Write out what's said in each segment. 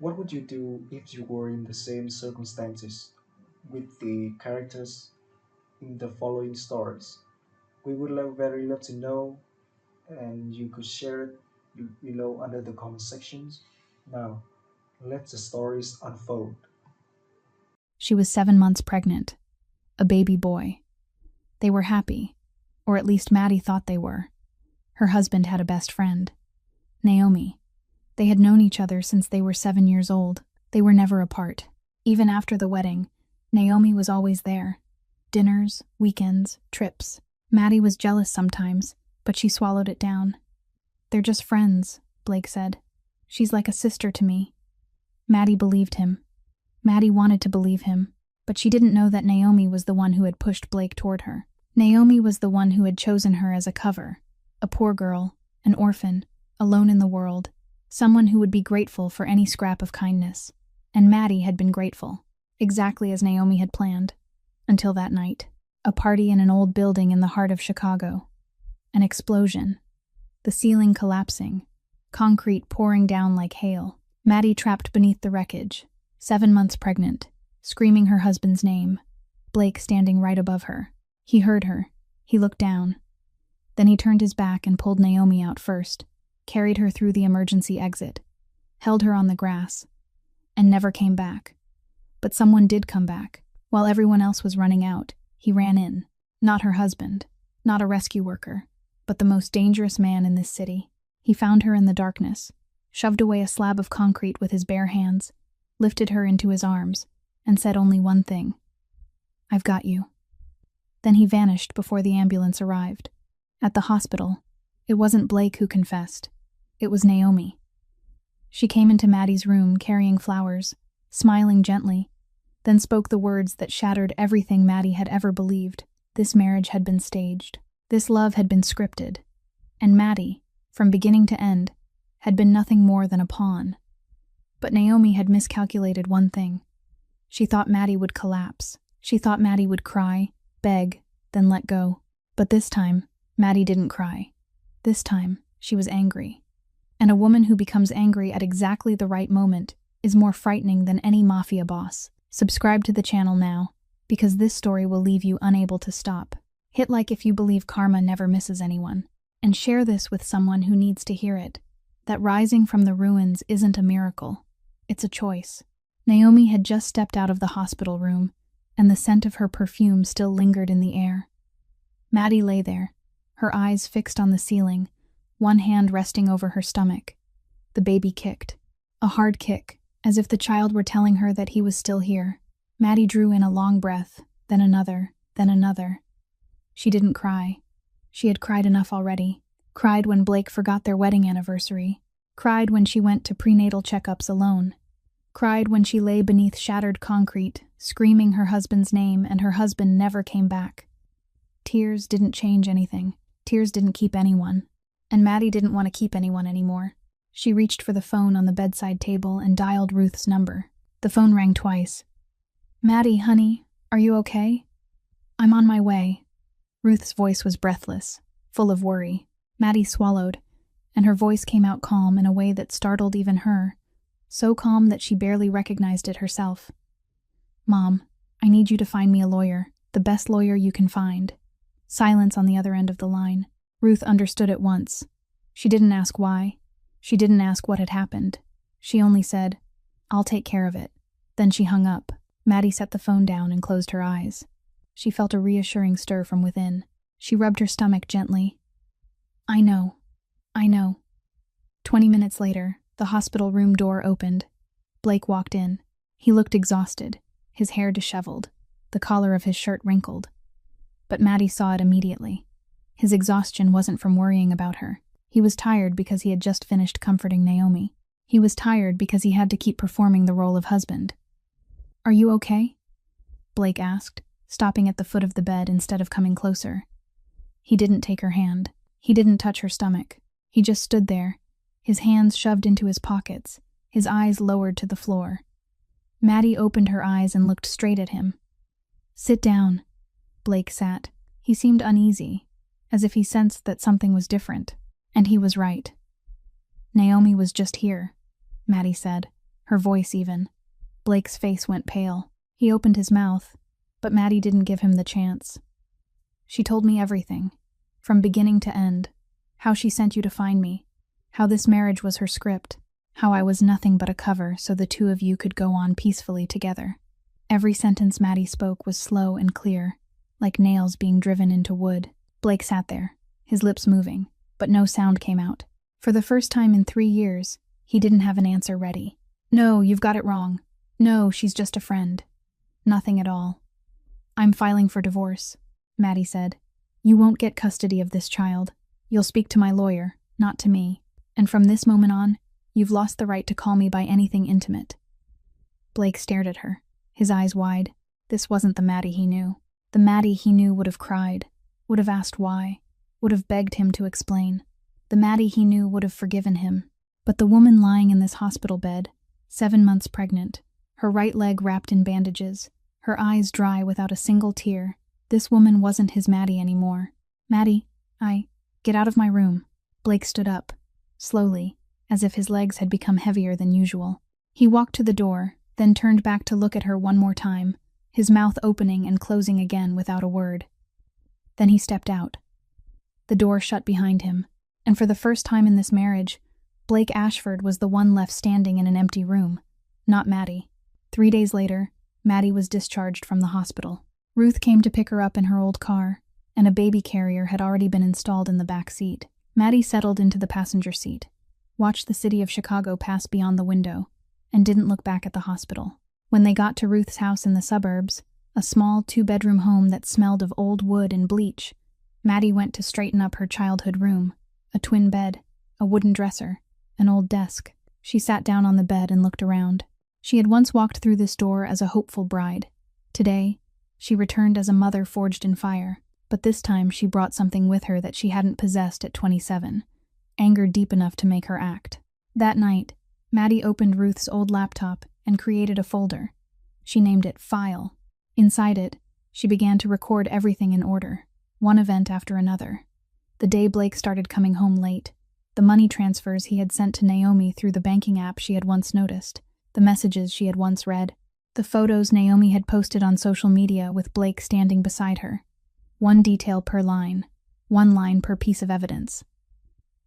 What would you do if you were in the same circumstances with the characters in the following stories? We would very love to know, and you could share it below under the comment sections. Now, let the stories unfold. She was 7 months pregnant, a baby boy. They were happy, or at least Maddie thought they were. Her husband had a best friend, Naomi. They had known each other since they were 7 years old. They were never apart. Even after the wedding, Naomi was always there. Dinners, weekends, trips. Maddie was jealous sometimes, but she swallowed it down. "They're just friends," Blake said. "She's like a sister to me." Maddie believed him. Maddie wanted to believe him, but she didn't know that Naomi was the one who had pushed Blake toward her. Naomi was the one who had chosen her as a cover, a poor girl, an orphan, alone in the world, someone who would be grateful for any scrap of kindness. And Maddie had been grateful, exactly as Naomi had planned, until that night. A party in an old building in the heart of Chicago. An explosion. The ceiling collapsing, concrete pouring down like hail. Maddie trapped beneath the wreckage, 7 months pregnant, screaming her husband's name. Blake standing right above her. He heard her. He looked down. Then he turned his back and pulled Naomi out first, carried her through the emergency exit, held her on the grass, and never came back. But someone did come back. While everyone else was running out, he ran in. Not her husband, not a rescue worker, but the most dangerous man in this city. He found her in the darkness, shoved away a slab of concrete with his bare hands, lifted her into his arms, and said only one thing: "I've got you." Then he vanished before the ambulance arrived. At the hospital, it wasn't Blake who confessed. It was Naomi. She came into Maddie's room carrying flowers, smiling gently, then spoke the words that shattered everything Maddie had ever believed. This marriage had been staged. This love had been scripted. And Maddie, from beginning to end, had been nothing more than a pawn. But Naomi had miscalculated one thing. She thought Maddie would collapse. She thought Maddie would cry, beg, then let go. But this time, Maddie didn't cry. This time, she was angry. And a woman who becomes angry at exactly the right moment is more frightening than any mafia boss. Subscribe to the channel now, because this story will leave you unable to stop. Hit like if you believe karma never misses anyone, and share this with someone who needs to hear it. That rising from the ruins isn't a miracle. It's a choice. Naomi had just stepped out of the hospital room, and the scent of her perfume still lingered in the air. Maddie lay there, her eyes fixed on the ceiling, one hand resting over her stomach. The baby kicked. A hard kick, as if the child were telling her that he was still here. Maddie drew in a long breath, then another, then another. She didn't cry. She had cried enough already. Cried when Blake forgot their wedding anniversary. Cried when she went to prenatal checkups alone. Cried when she lay beneath shattered concrete, screaming her husband's name, and her husband never came back. Tears didn't change anything. Tears didn't keep anyone. And Maddie didn't want to keep anyone anymore. She reached for the phone on the bedside table and dialed Ruth's number. The phone rang twice. "Maddie, honey, are you okay?" "I'm on my way." Ruth's voice was breathless, full of worry. Maddie swallowed, and her voice came out calm in a way that startled even her, so calm that she barely recognized it herself. "Mom, I need you to find me a lawyer, the best lawyer you can find." Silence on the other end of the line. Ruth understood at once. She didn't ask why. She didn't ask what had happened. She only said, "I'll take care of it." Then she hung up. Maddie set the phone down and closed her eyes. She felt a reassuring stir from within. She rubbed her stomach gently. I know. 20 minutes later, the hospital room door opened. Blake walked in. He looked exhausted, his hair disheveled, the collar of his shirt wrinkled. But Maddie saw it immediately. His exhaustion wasn't from worrying about her. He was tired because he had just finished comforting Naomi. He was tired because he had to keep performing the role of husband. "Are you okay?" Blake asked, stopping at the foot of the bed instead of coming closer. He didn't take her hand. He didn't touch her stomach. He just stood there, his hands shoved into his pockets, his eyes lowered to the floor. Maddie opened her eyes and looked straight at him. "Sit down." Blake sat. He seemed uneasy, as if he sensed that something was different. And he was right. "Naomi was just here," Maddie said. her voice even. Blake's face went pale. He opened his mouth, but Maddie didn't give him the chance. She told me everything, from beginning to end. How she sent you to find me, how this marriage was her script, how I was nothing but a cover so the two of you could go on peacefully together. Every sentence Maddie spoke was slow and clear, like nails being driven into wood. Blake sat there, his lips moving, but no sound came out. For the first time in 3 years, he didn't have an answer ready. No, you've got it wrong. No, she's just a friend. Nothing at all. I'm filing for divorce, Maddie said. You won't get custody of this child. You'll speak to my lawyer, not to me. And from this moment on, you've lost the right to call me by anything intimate. Blake stared at her, his eyes wide. This wasn't the Maddie he knew. The Maddie he knew would have cried, would have asked why, would have begged him to explain. The Maddie he knew would have forgiven him. But the woman lying in this hospital bed, 7 months pregnant, her right leg wrapped in bandages, her eyes dry without a single tear, this woman wasn't his Maddie anymore. Maddie, get out of my room. Blake stood up, slowly, as if his legs had become heavier than usual. He walked to the door, then turned back to look at her one more time, his mouth opening and closing again without a word. Then he stepped out. The door shut behind him, and for the first time in this marriage, Blake Ashford was the one left standing in an empty room, not Maddie. 3 days later, Maddie was discharged from the hospital. Ruth came to pick her up in her old car, and a baby carrier had already been installed in the back seat. Maddie settled into the passenger seat, watched the city of Chicago pass beyond the window, and didn't look back at the hospital. When they got to Ruth's house in the suburbs, a small 2-bedroom home that smelled of old wood and bleach, Maddie went to straighten up her childhood room, a twin bed, a wooden dresser, an old desk. She sat down on the bed and looked around. She had once walked through this door as a hopeful bride. Today, she returned as a mother forged in fire, but this time she brought something with her that she hadn't possessed at 27, anger deep enough to make her act. That night, Maddie opened Ruth's old laptop and created a folder. She named it File. Inside it, she began to record everything in order, one event after another. The day Blake started coming home late, the money transfers he had sent to Naomi through the banking app she had once noticed, the messages she had once read, the photos Naomi had posted on social media with Blake standing beside her. One detail per line, one line per piece of evidence.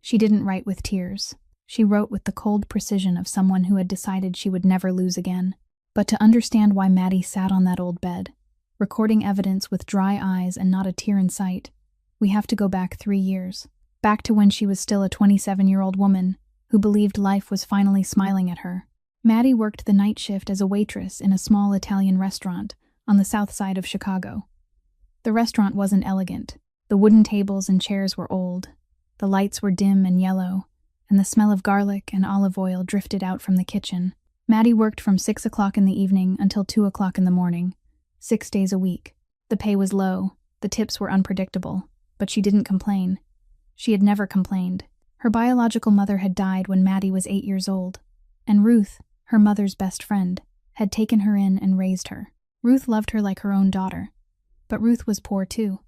She didn't write with tears. She wrote with the cold precision of someone who had decided she would never lose again. But to understand why Maddie sat on that old bed, recording evidence with dry eyes and not a tear in sight, we have to go back 3 years. Back to when she was still a 27-year-old woman who believed life was finally smiling at her. Maddie worked the night shift as a waitress in a small Italian restaurant on the south side of Chicago. The restaurant wasn't elegant. The wooden tables and chairs were old. The lights were dim and yellow, and the smell of garlic and olive oil drifted out from the kitchen. Maddie worked from 6 o'clock in the evening until 2 o'clock in the morning, 6 days a week. The pay was low, the tips were unpredictable, but she didn't complain. She had never complained. Her biological mother had died when Maddie was 8 years old, and Ruth, her mother's best friend, had taken her in and raised her. Ruth loved her like her own daughter, but Ruth was poor too.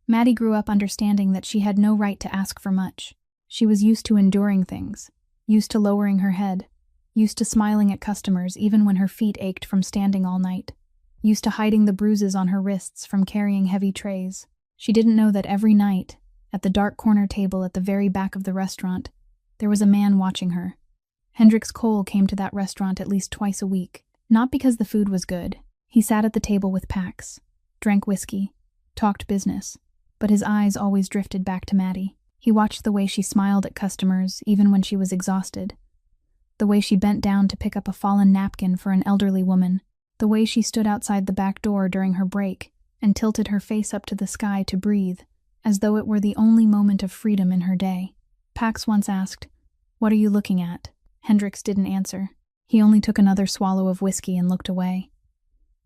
Maddie grew up understanding that she had no right to ask for much. She was used to enduring things, used to lowering her head, used to smiling at customers even when her feet ached from standing all night, used to hiding the bruises on her wrists from carrying heavy trays. She didn't know that every night, at the dark corner table at the very back of the restaurant, there was a man watching her. Hendrix Cole came to that restaurant at least twice a week, not because the food was good. He sat at the table with Pax, drank whiskey, talked business, but his eyes always drifted back to Maddie. He watched the way she smiled at customers even when she was exhausted, the way she bent down to pick up a fallen napkin for an elderly woman, the way she stood outside the back door during her break and tilted her face up to the sky to breathe, as though it were the only moment of freedom in her day. Pax once asked, "What are you looking at?" Hendrix didn't answer. He only took another swallow of whiskey and looked away.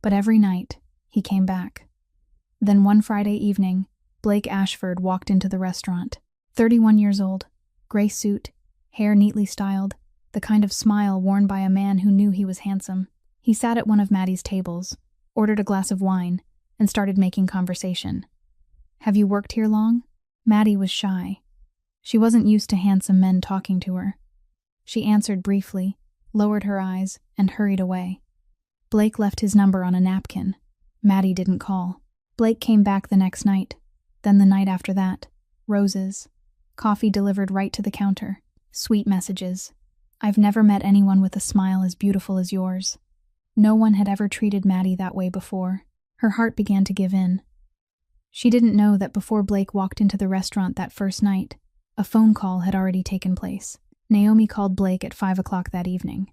But every night, he came back. Then one Friday evening, Blake Ashford walked into the restaurant. 31 years old, gray suit, hair neatly styled, the kind of smile worn by a man who knew he was handsome. He sat at one of Maddie's tables, ordered a glass of wine, and started making conversation. "Have you worked here long?" Maddie was shy. She wasn't used to handsome men talking to her. She answered briefly, lowered her eyes, and hurried away. Blake left his number on a napkin. Maddie didn't call. Blake came back the next night, then the night after that. Roses. Coffee delivered right to the counter. Sweet messages. I've never met anyone with a smile as beautiful as yours. No one had ever treated Maddie that way before. Her heart began to give in. She didn't know that before Blake walked into the restaurant that first night, a phone call had already taken place. Naomi called Blake at 5 o'clock that evening.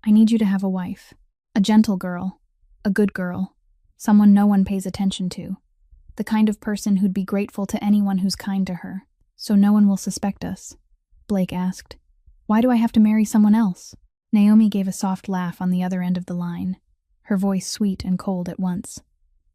I need you to have a wife. A gentle girl. A good girl. Someone no one pays attention to. The kind of person who'd be grateful to anyone who's kind to her. So no one will suspect us. Blake asked. Why do I have to marry someone else? Naomi gave a soft laugh on the other end of the line, her voice sweet and cold at once.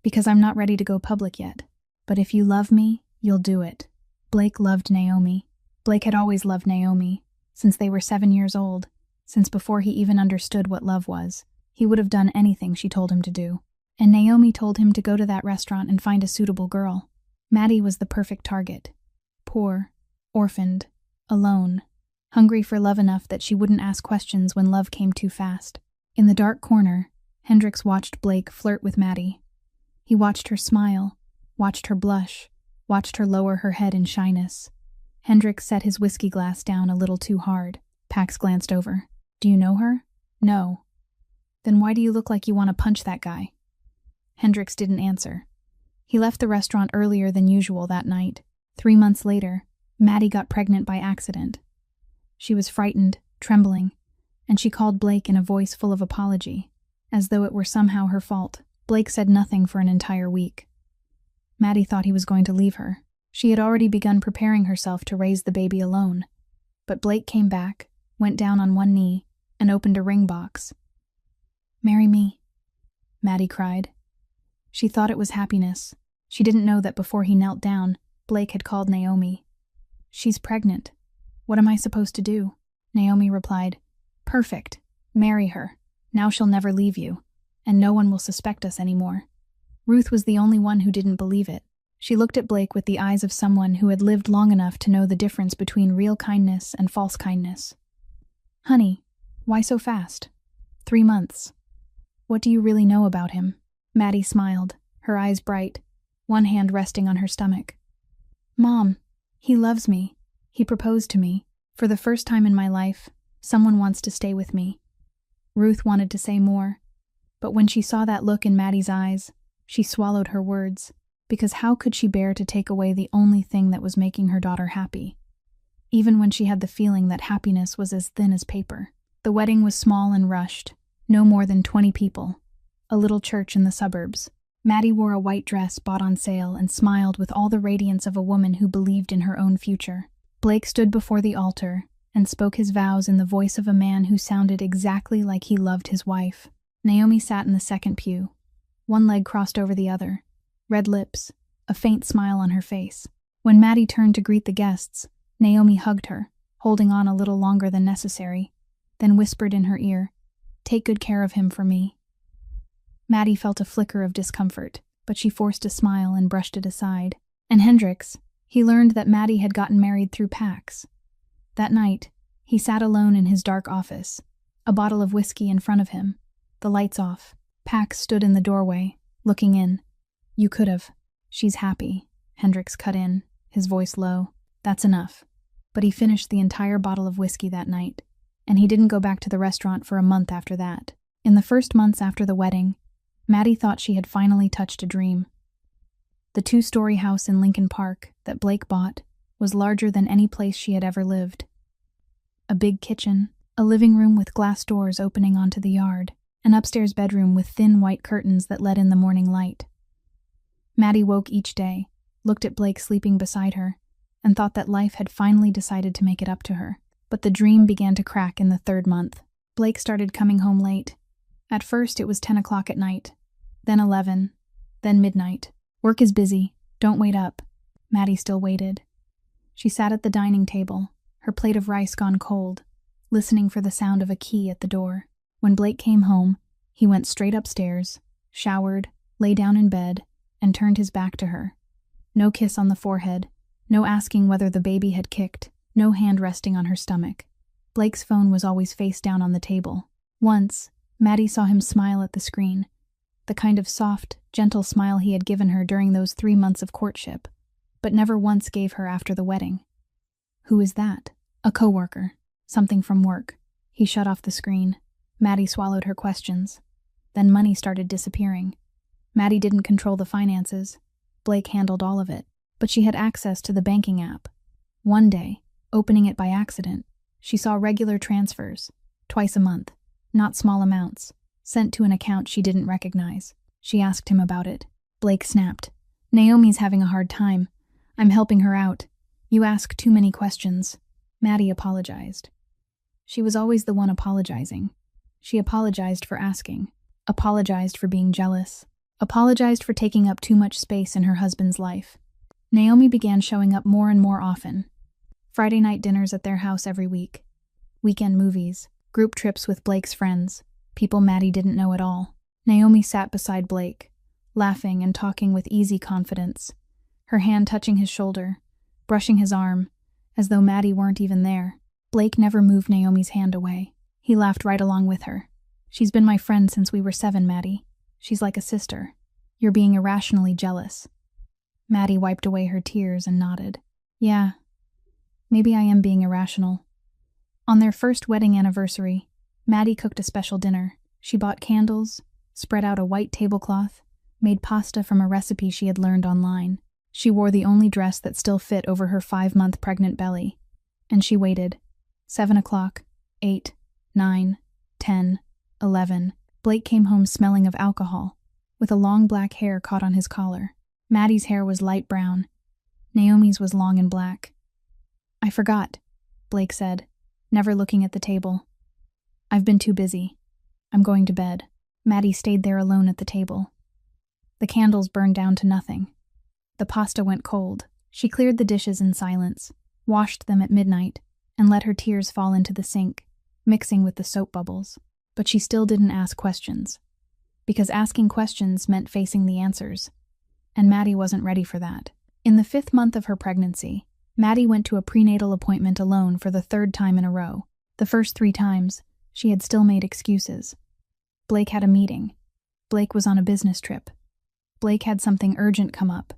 Because I'm not ready to go public yet. But if you love me, you'll do it. Blake loved Naomi. Blake had always loved Naomi, since they were 7 years old, since before he even understood what love was. He would have done anything she told him to do. And Naomi told him to go to that restaurant and find a suitable girl. Maddie was the perfect target. Poor, orphaned, alone, hungry for love enough that she wouldn't ask questions when love came too fast. In the dark corner, Hendrix watched Blake flirt with Maddie. He watched her smile, watched her blush, watched her lower her head in shyness. Hendrix set his whiskey glass down a little too hard. Pax glanced over. Do you know her? No. Then why do you look like you want to punch that guy? Hendrix didn't answer. He left the restaurant earlier than usual that night. 3 months later, Maddie got pregnant by accident. She was frightened, trembling, and she called Blake in a voice full of apology, as though it were somehow her fault. Blake said nothing for an entire week. Maddie thought he was going to leave her. She had already begun preparing herself to raise the baby alone. But Blake came back, went down on one knee, and opened a ring box. Marry me, Maddie cried. She thought it was happiness. She didn't know that before he knelt down, Blake had called Naomi. She's pregnant. What am I supposed to do? Naomi replied, Perfect. Marry her. Now she'll never leave you, and no one will suspect us anymore. Ruth was the only one who didn't believe it. She looked at Blake with the eyes of someone who had lived long enough to know the difference between real kindness and false kindness. Honey, why so fast? 3 months. What do you really know about him? Maddie smiled, her eyes bright, one hand resting on her stomach. Mom, he loves me. He proposed to me. For the first time in my life, someone wants to stay with me. Ruth wanted to say more, but when she saw that look in Maddie's eyes, she swallowed her words, because how could she bear to take away the only thing that was making her daughter happy? Even when she had the feeling that happiness was as thin as paper. The wedding was small and rushed, no more than 20 people. A little church in the suburbs. Maddie wore a white dress bought on sale and smiled with all the radiance of a woman who believed in her own future. Blake stood before the altar and spoke his vows in the voice of a man who sounded exactly like he loved his wife. Naomi sat in the second pew, one leg crossed over the other, red lips, a faint smile on her face. When Maddie turned to greet the guests, Naomi hugged her, holding on a little longer than necessary, then whispered in her ear, Take good care of him for me. Maddie felt a flicker of discomfort, but she forced a smile and brushed it aside. And Hendrix, he learned that Maddie had gotten married through Pax. That night, he sat alone in his dark office, a bottle of whiskey in front of him, the lights off. Pax stood in the doorway, looking in. You could have. She's happy, Hendrix cut in, his voice low. That's enough. But he finished the entire bottle of whiskey that night, and he didn't go back to the restaurant for a month after that. In the first months after the wedding, Maddie thought she had finally touched a dream. The 2-story house in Lincoln Park that Blake bought was larger than any place she had ever lived. A big kitchen, a living room with glass doors opening onto the yard, an upstairs bedroom with thin white curtains that let in the morning light. Maddie woke each day, looked at Blake sleeping beside her, and thought that life had finally decided to make it up to her. But the dream began to crack in the 3rd month. Blake started coming home late. At first it was 10 o'clock at night, then 11, then midnight. Work is busy, don't wait up. Maddie still waited. She sat at the dining table, her plate of rice gone cold, listening for the sound of a key at the door. When Blake came home, he went straight upstairs, showered, lay down in bed, and turned his back to her. No kiss on the forehead, no asking whether the baby had kicked, no hand resting on her stomach. Blake's phone was always face down on the table. Once, Maddie saw him smile at the screen, the kind of soft, gentle smile he had given her during those 3 months of courtship, but never once gave her after the wedding. Who is that? A coworker. Something from work. He shut off the screen. Maddie swallowed her questions. Then money started disappearing. Maddie didn't control the finances. Blake handled all of it, but she had access to the banking app. One day, opening it by accident, she saw regular transfers, twice a month, not small amounts, sent to an account she didn't recognize. She asked him about it. Blake snapped. "Naomi's having a hard time. I'm helping her out. You ask too many questions." Maddie apologized. She was always the one apologizing. She apologized for asking, apologized for being jealous, apologized for taking up too much space in her husband's life. Naomi began showing up more and more often. Friday night dinners at their house every week. Weekend movies, group trips with Blake's friends, people Maddie didn't know at all. Naomi sat beside Blake, laughing and talking with easy confidence, her hand touching his shoulder, brushing his arm, as though Maddie weren't even there. Blake never moved Naomi's hand away. He laughed right along with her. "She's been my friend since we were 7, Maddie. She's like a sister. You're being irrationally jealous." Maddie wiped away her tears and nodded. "Yeah, maybe I am being irrational." On their first wedding anniversary, Maddie cooked a special dinner. She bought candles, spread out a white tablecloth, made pasta from a recipe she had learned online. She wore the only dress that still fit over her 5-month pregnant belly. And she waited. 7 o'clock, 8, 9, 10, 11. Blake came home smelling of alcohol, with a long black hair caught on his collar. Maddie's hair was light brown. Naomi's was long and black. "I forgot," Blake said, never looking at the table. "I've been too busy. I'm going to bed." Maddie stayed there alone at the table. The candles burned down to nothing. The pasta went cold. She cleared the dishes in silence, washed them at midnight, and let her tears fall into the sink, mixing with the soap bubbles. But she still didn't ask questions, because asking questions meant facing the answers, and Maddie wasn't ready for that. In the 5th month of her pregnancy, Maddie went to a prenatal appointment alone for the 3rd time in a row. The first 3 times, she had still made excuses. Blake had a meeting. Blake was on a business trip. Blake had something urgent come up.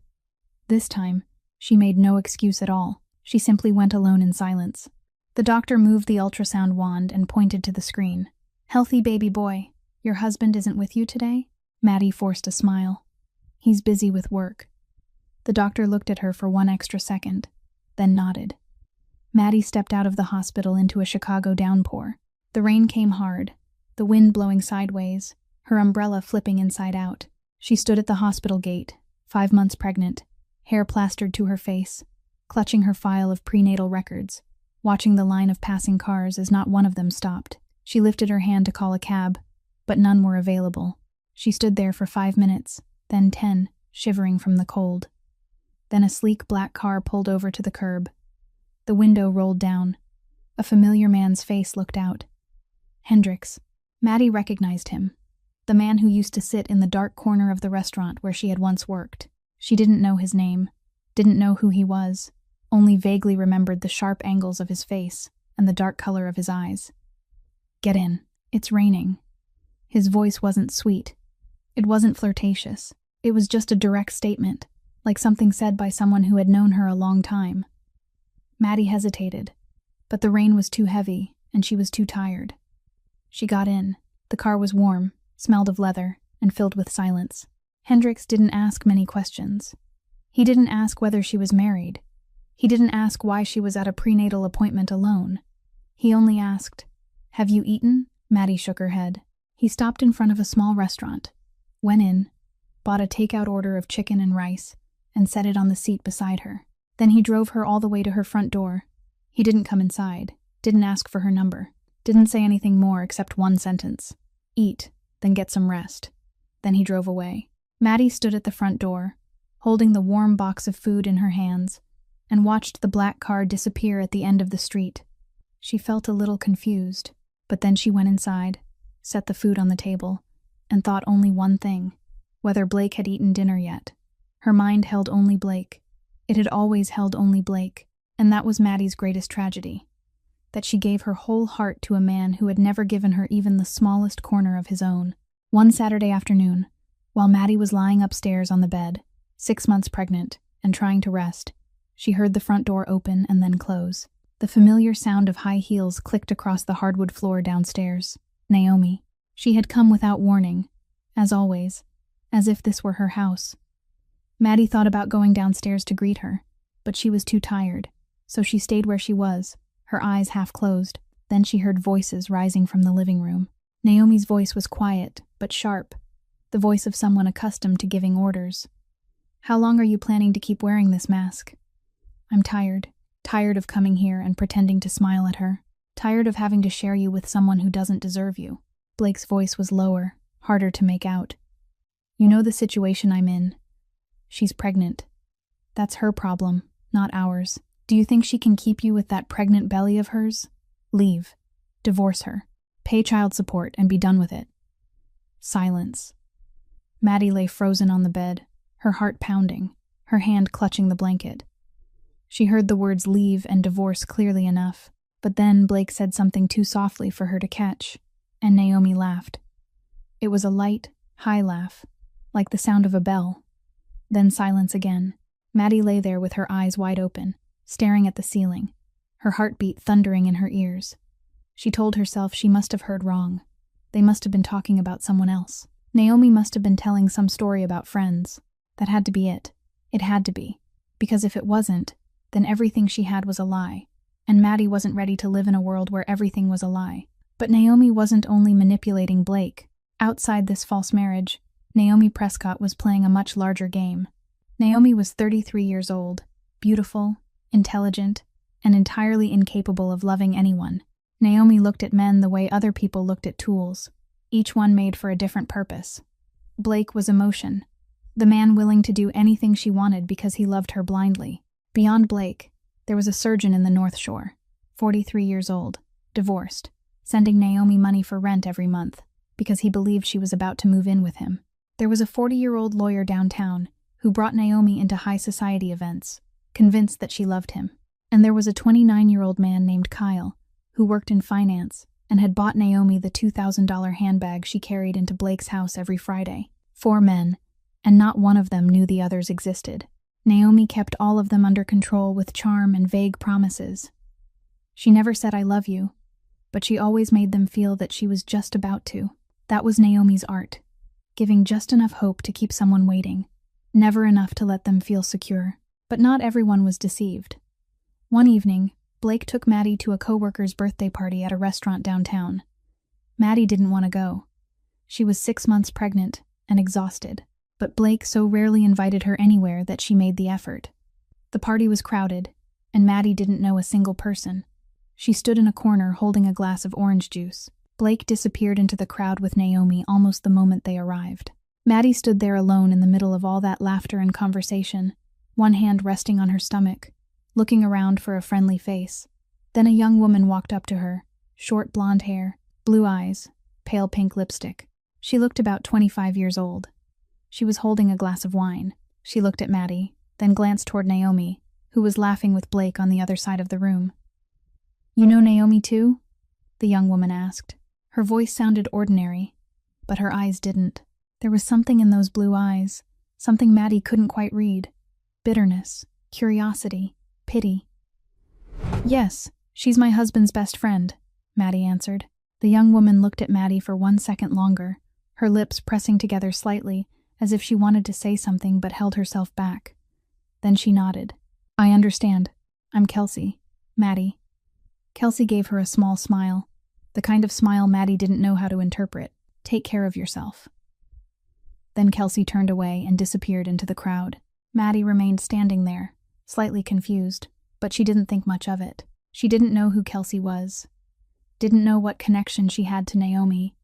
This time, she made no excuse at all. She simply went alone in silence. The doctor moved the ultrasound wand and pointed to the screen. "Healthy baby boy, your husband isn't with you today?" Maddie forced a smile. "He's busy with work." The doctor looked at her for 1 extra second, then nodded. Maddie stepped out of the hospital into a Chicago downpour. The rain came hard, the wind blowing sideways, her umbrella flipping inside out. She stood at the hospital gate, 5 months pregnant, hair plastered to her face, clutching her file of prenatal records, watching the line of passing cars as not one of them stopped. She lifted her hand to call a cab, but none were available. She stood there for 5 minutes, then 10, shivering from the cold. Then a sleek black car pulled over to the curb. The window rolled down. A familiar man's face looked out. Hendricks. Maddie recognized him, the man who used to sit in the dark corner of the restaurant where she had once worked. She didn't know his name, didn't know who he was, only vaguely remembered the sharp angles of his face and the dark color of his eyes. "Get in. It's raining." His voice wasn't sweet. It wasn't flirtatious. It was just a direct statement, like something said by someone who had known her a long time. Maddie hesitated, but the rain was too heavy and she was too tired. She got in. The car was warm, smelled of leather, and filled with silence. Hendricks didn't ask many questions. He didn't ask whether she was married. He didn't ask why she was at a prenatal appointment alone. He only asked, "Have you eaten?" Maddie shook her head. He stopped in front of a small restaurant, went in, bought a takeout order of chicken and rice, and set it on the seat beside her. Then he drove her all the way to her front door. He didn't come inside, didn't ask for her number, didn't say anything more except one sentence. "Eat, then get some rest." Then he drove away. Maddie stood at the front door, holding the warm box of food in her hands, and watched the black car disappear at the end of the street. She felt a little confused, but then she went inside, set the food on the table, and thought only one thing: whether Blake had eaten dinner yet. Her mind held only Blake. It had always held only Blake, and that was Maddie's greatest tragedy. that she gave her whole heart to a man who had never given her even the smallest corner of his own. One Saturday afternoon, while Maddie was lying upstairs on the bed, 6 months pregnant, and trying to rest, she heard the front door open and then close. The familiar sound of high heels clicked across the hardwood floor downstairs. Naomi. She had come without warning, as always, as if this were her house. Maddie thought about going downstairs to greet her, but she was too tired, so she stayed where she was, her eyes half closed. Then she heard voices rising from the living room. Naomi's voice was quiet, but sharp, the voice of someone accustomed to giving orders. "How long are you planning to keep wearing this mask?" "I'm tired of coming here and pretending to smile at her. Tired of having to share you with someone who doesn't deserve you." Blake's voice was lower, harder to make out. "You know the situation I'm in. She's pregnant. That's her problem, not ours. Do you think she can keep you with that pregnant belly of hers? Leave. Divorce her. Pay child support and be done with it." Silence. Maddie lay frozen on the bed, her heart pounding, her hand clutching the blanket. She heard the words leave and divorce clearly enough, but then Blake said something too softly for her to catch, and Naomi laughed. It was a light, high laugh, like the sound of a bell. Then silence again. Maddie lay there with her eyes wide open, staring at the ceiling, her heartbeat thundering in her ears. She told herself she must have heard wrong. They must have been talking about someone else. Naomi must have been telling some story about friends. That had to be it. It had to be. Because if it wasn't, then everything she had was a lie, and Maddie wasn't ready to live in a world where everything was a lie. But Naomi wasn't only manipulating Blake. Outside this false marriage, Naomi Prescott was playing a much larger game. Naomi was 33 years old, beautiful, intelligent, and entirely incapable of loving anyone. Naomi looked at men the way other people looked at tools, each one made for a different purpose. Blake was emotion, the man willing to do anything she wanted because he loved her blindly. Beyond Blake, there was a surgeon in the North Shore, 43 years old, divorced, sending Naomi money for rent every month because he believed she was about to move in with him. There was a 40-year-old lawyer downtown who brought Naomi into high society events, convinced that she loved him. And there was a 29-year-old man named Kyle who worked in finance and had bought Naomi the $2,000 handbag she carried into Blake's house every Friday. 4 men, and not one of them knew the others existed. Naomi kept all of them under control with charm and vague promises. She never said "I love you," but she always made them feel that she was just about to. That was Naomi's art, giving just enough hope to keep someone waiting, never enough to let them feel secure. But not everyone was deceived. One evening, Blake took Maddie to a coworker's birthday party at a restaurant downtown. Maddie didn't want to go. She was 6 months pregnant and exhausted, but Blake so rarely invited her anywhere that she made the effort. The party was crowded, and Maddie didn't know a single person. She stood in a corner holding a glass of orange juice. Blake disappeared into the crowd with Naomi almost the moment they arrived. Maddie stood there alone in the middle of all that laughter and conversation, one hand resting on her stomach, looking around for a friendly face. Then a young woman walked up to her, short blonde hair, blue eyes, pale pink lipstick. She looked about 25 years old. She was holding a glass of wine. She looked at Maddie, then glanced toward Naomi, who was laughing with Blake on the other side of the room. "You know Naomi too?" the young woman asked. Her voice sounded ordinary, but her eyes didn't. There was something in those blue eyes, something Maddie couldn't quite read. Bitterness, curiosity, pity. "Yes, she's my husband's best friend," Maddie answered. The young woman looked at Maddie for 1 second longer, her lips pressing together slightly, as if she wanted to say something but held herself back. Then she nodded. "I understand. I'm Kelsey. Maddie." Kelsey gave her a small smile, the kind of smile Maddie didn't know how to interpret. "Take care of yourself." Then Kelsey turned away and disappeared into the crowd. Maddie remained standing there, slightly confused, but she didn't think much of it. She didn't know who Kelsey was, didn't know what connection she had to Naomi,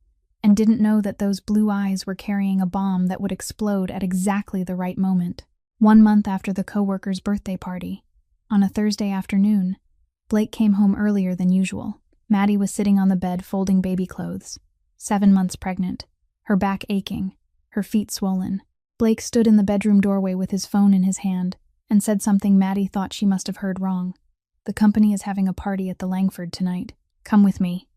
and didn't know that those blue eyes were carrying a bomb that would explode at exactly the right moment. 1 month after the coworker's birthday party, on a Thursday afternoon, Blake came home earlier than usual. Maddie was sitting on the bed folding baby clothes, 7 months pregnant, her back aching, her feet swollen. Blake stood in the bedroom doorway with his phone in his hand and said something Maddie thought she must have heard wrong. The company is having a party at the Langford tonight. Come with me.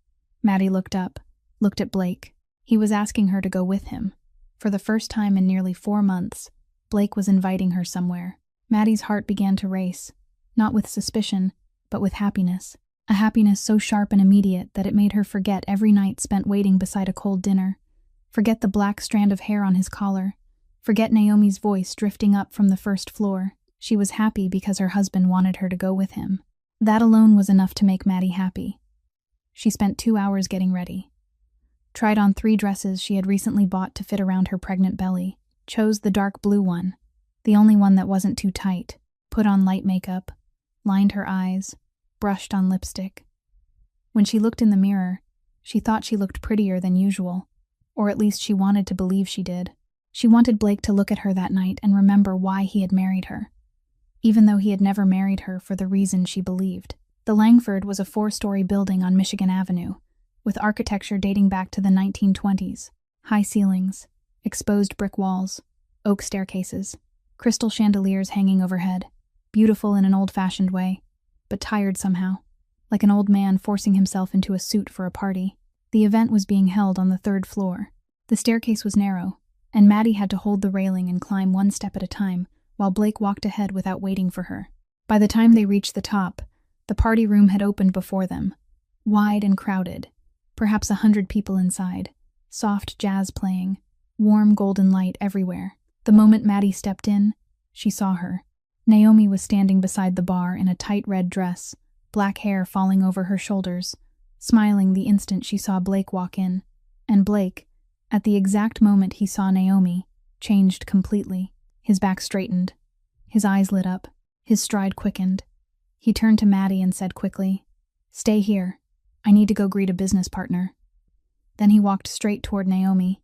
Maddie looked up, looked at Blake. He was asking her to go with him. For the first time in nearly 4 months, Blake was inviting her somewhere. Maddie's heart began to race, not with suspicion, but with happiness. A happiness so sharp and immediate that it made her forget every night spent waiting beside a cold dinner, forget the black strand of hair on his collar, forget Naomi's voice drifting up from the first floor. She was happy because her husband wanted her to go with him. That alone was enough to make Maddie happy. She spent 2 hours getting ready. Tried on 3 dresses she had recently bought to fit around her pregnant belly, chose the dark blue one, the only one that wasn't too tight, put on light makeup, lined her eyes, brushed on lipstick. When she looked in the mirror, she thought she looked prettier than usual, or at least she wanted to believe she did. She wanted Blake to look at her that night and remember why he had married her, even though he had never married her for the reason she believed. The Langford was a 4-story building on Michigan Avenue, with architecture dating back to the 1920s. High ceilings, exposed brick walls, oak staircases, crystal chandeliers hanging overhead, beautiful in an old-fashioned way, but tired somehow, like an old man forcing himself into a suit for a party. The event was being held on the 3rd floor. The staircase was narrow, and Maddie had to hold the railing and climb 1 step at a time, while Blake walked ahead without waiting for her. By the time they reached the top, the party room had opened before them, wide and crowded, perhaps 100 people inside, soft jazz playing, warm golden light everywhere. The moment Maddie stepped in, she saw her. Naomi was standing beside the bar in a tight red dress, black hair falling over her shoulders, smiling the instant she saw Blake walk in. And Blake, at the exact moment he saw Naomi, changed completely. His back straightened, his eyes lit up, his stride quickened. He turned to Maddie and said quickly, "Stay here. I need to go greet a business partner." Then he walked straight toward Naomi.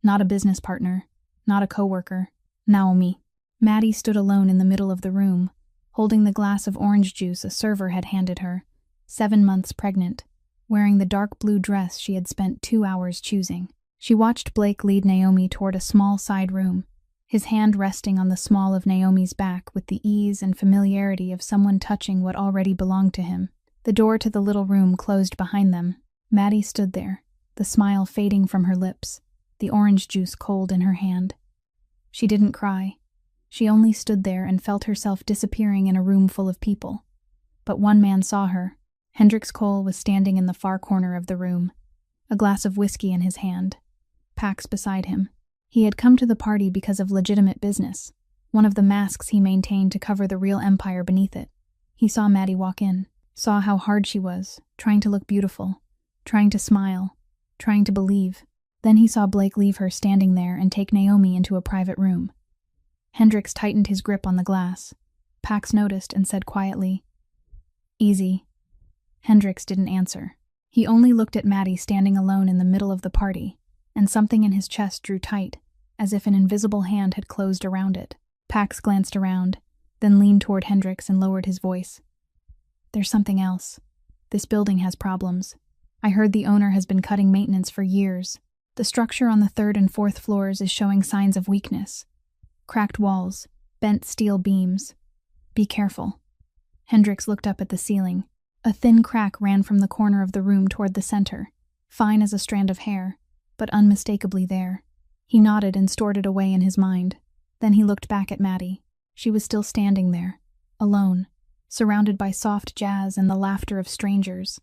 Not a business partner, not a coworker, Naomi. Maddie stood alone in the middle of the room, holding the glass of orange juice a server had handed her, 7 months pregnant, wearing the dark blue dress she had spent 2 hours choosing. She watched Blake lead Naomi toward a small side room, his hand resting on the small of Naomi's back with the ease and familiarity of someone touching what already belonged to him. The door to the little room closed behind them. Maddie stood there, the smile fading from her lips, the orange juice cold in her hand. She didn't cry. She only stood there and felt herself disappearing in a room full of people. But one man saw her. Hendrix Cole was standing in the far corner of the room, a glass of whiskey in his hand, Pax beside him. He had come to the party because of legitimate business, one of the masks he maintained to cover the real empire beneath it. He saw Maddie walk in, saw how hard she was, trying to look beautiful, trying to smile, trying to believe. Then he saw Blake leave her standing there and take Naomi into a private room. Hendrix tightened his grip on the glass. Pax noticed and said quietly, "Easy." Hendrix didn't answer. He only looked at Maddie standing alone in the middle of the party, and something in his chest drew tight, as if an invisible hand had closed around it. Pax glanced around, then leaned toward Hendrix and lowered his voice. "There's something else. This building has problems. I heard the owner has been cutting maintenance for years. The structure on the 3rd and 4th floors is showing signs of weakness. Cracked walls, bent steel beams. Be careful." Hendrix looked up at the ceiling. A thin crack ran from the corner of the room toward the center, fine as a strand of hair, but unmistakably there. He nodded and stored it away in his mind. Then he looked back at Maddie. She was still standing there, alone, surrounded by soft jazz and the laughter of strangers.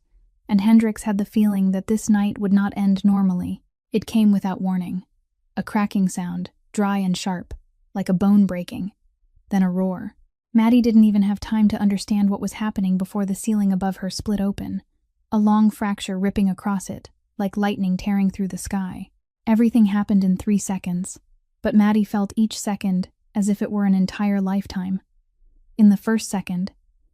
And Hendrix had the feeling that this night would not end normally. It came without warning. A cracking sound, dry and sharp, like a bone breaking. Then a roar. Maddie didn't even have time to understand what was happening before the ceiling above her split open, a long fracture ripping across it, like lightning tearing through the sky. Everything happened in 3 seconds, but Maddie felt each second as if it were an entire lifetime. In the first second,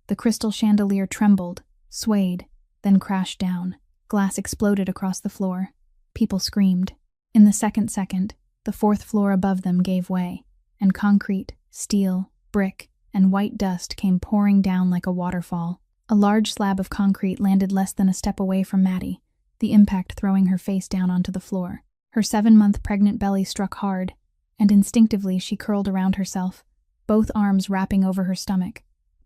the crystal chandelier trembled, swayed, then crashed down. Glass exploded across the floor. People screamed. In the second second, the 4th floor above them gave way, and concrete, steel, brick, and white dust came pouring down like a waterfall. A large slab of concrete landed less than a step away from Maddie, the impact throwing her face down onto the floor. Her 7-month pregnant belly struck hard, and instinctively she curled around herself, both arms wrapping over her stomach.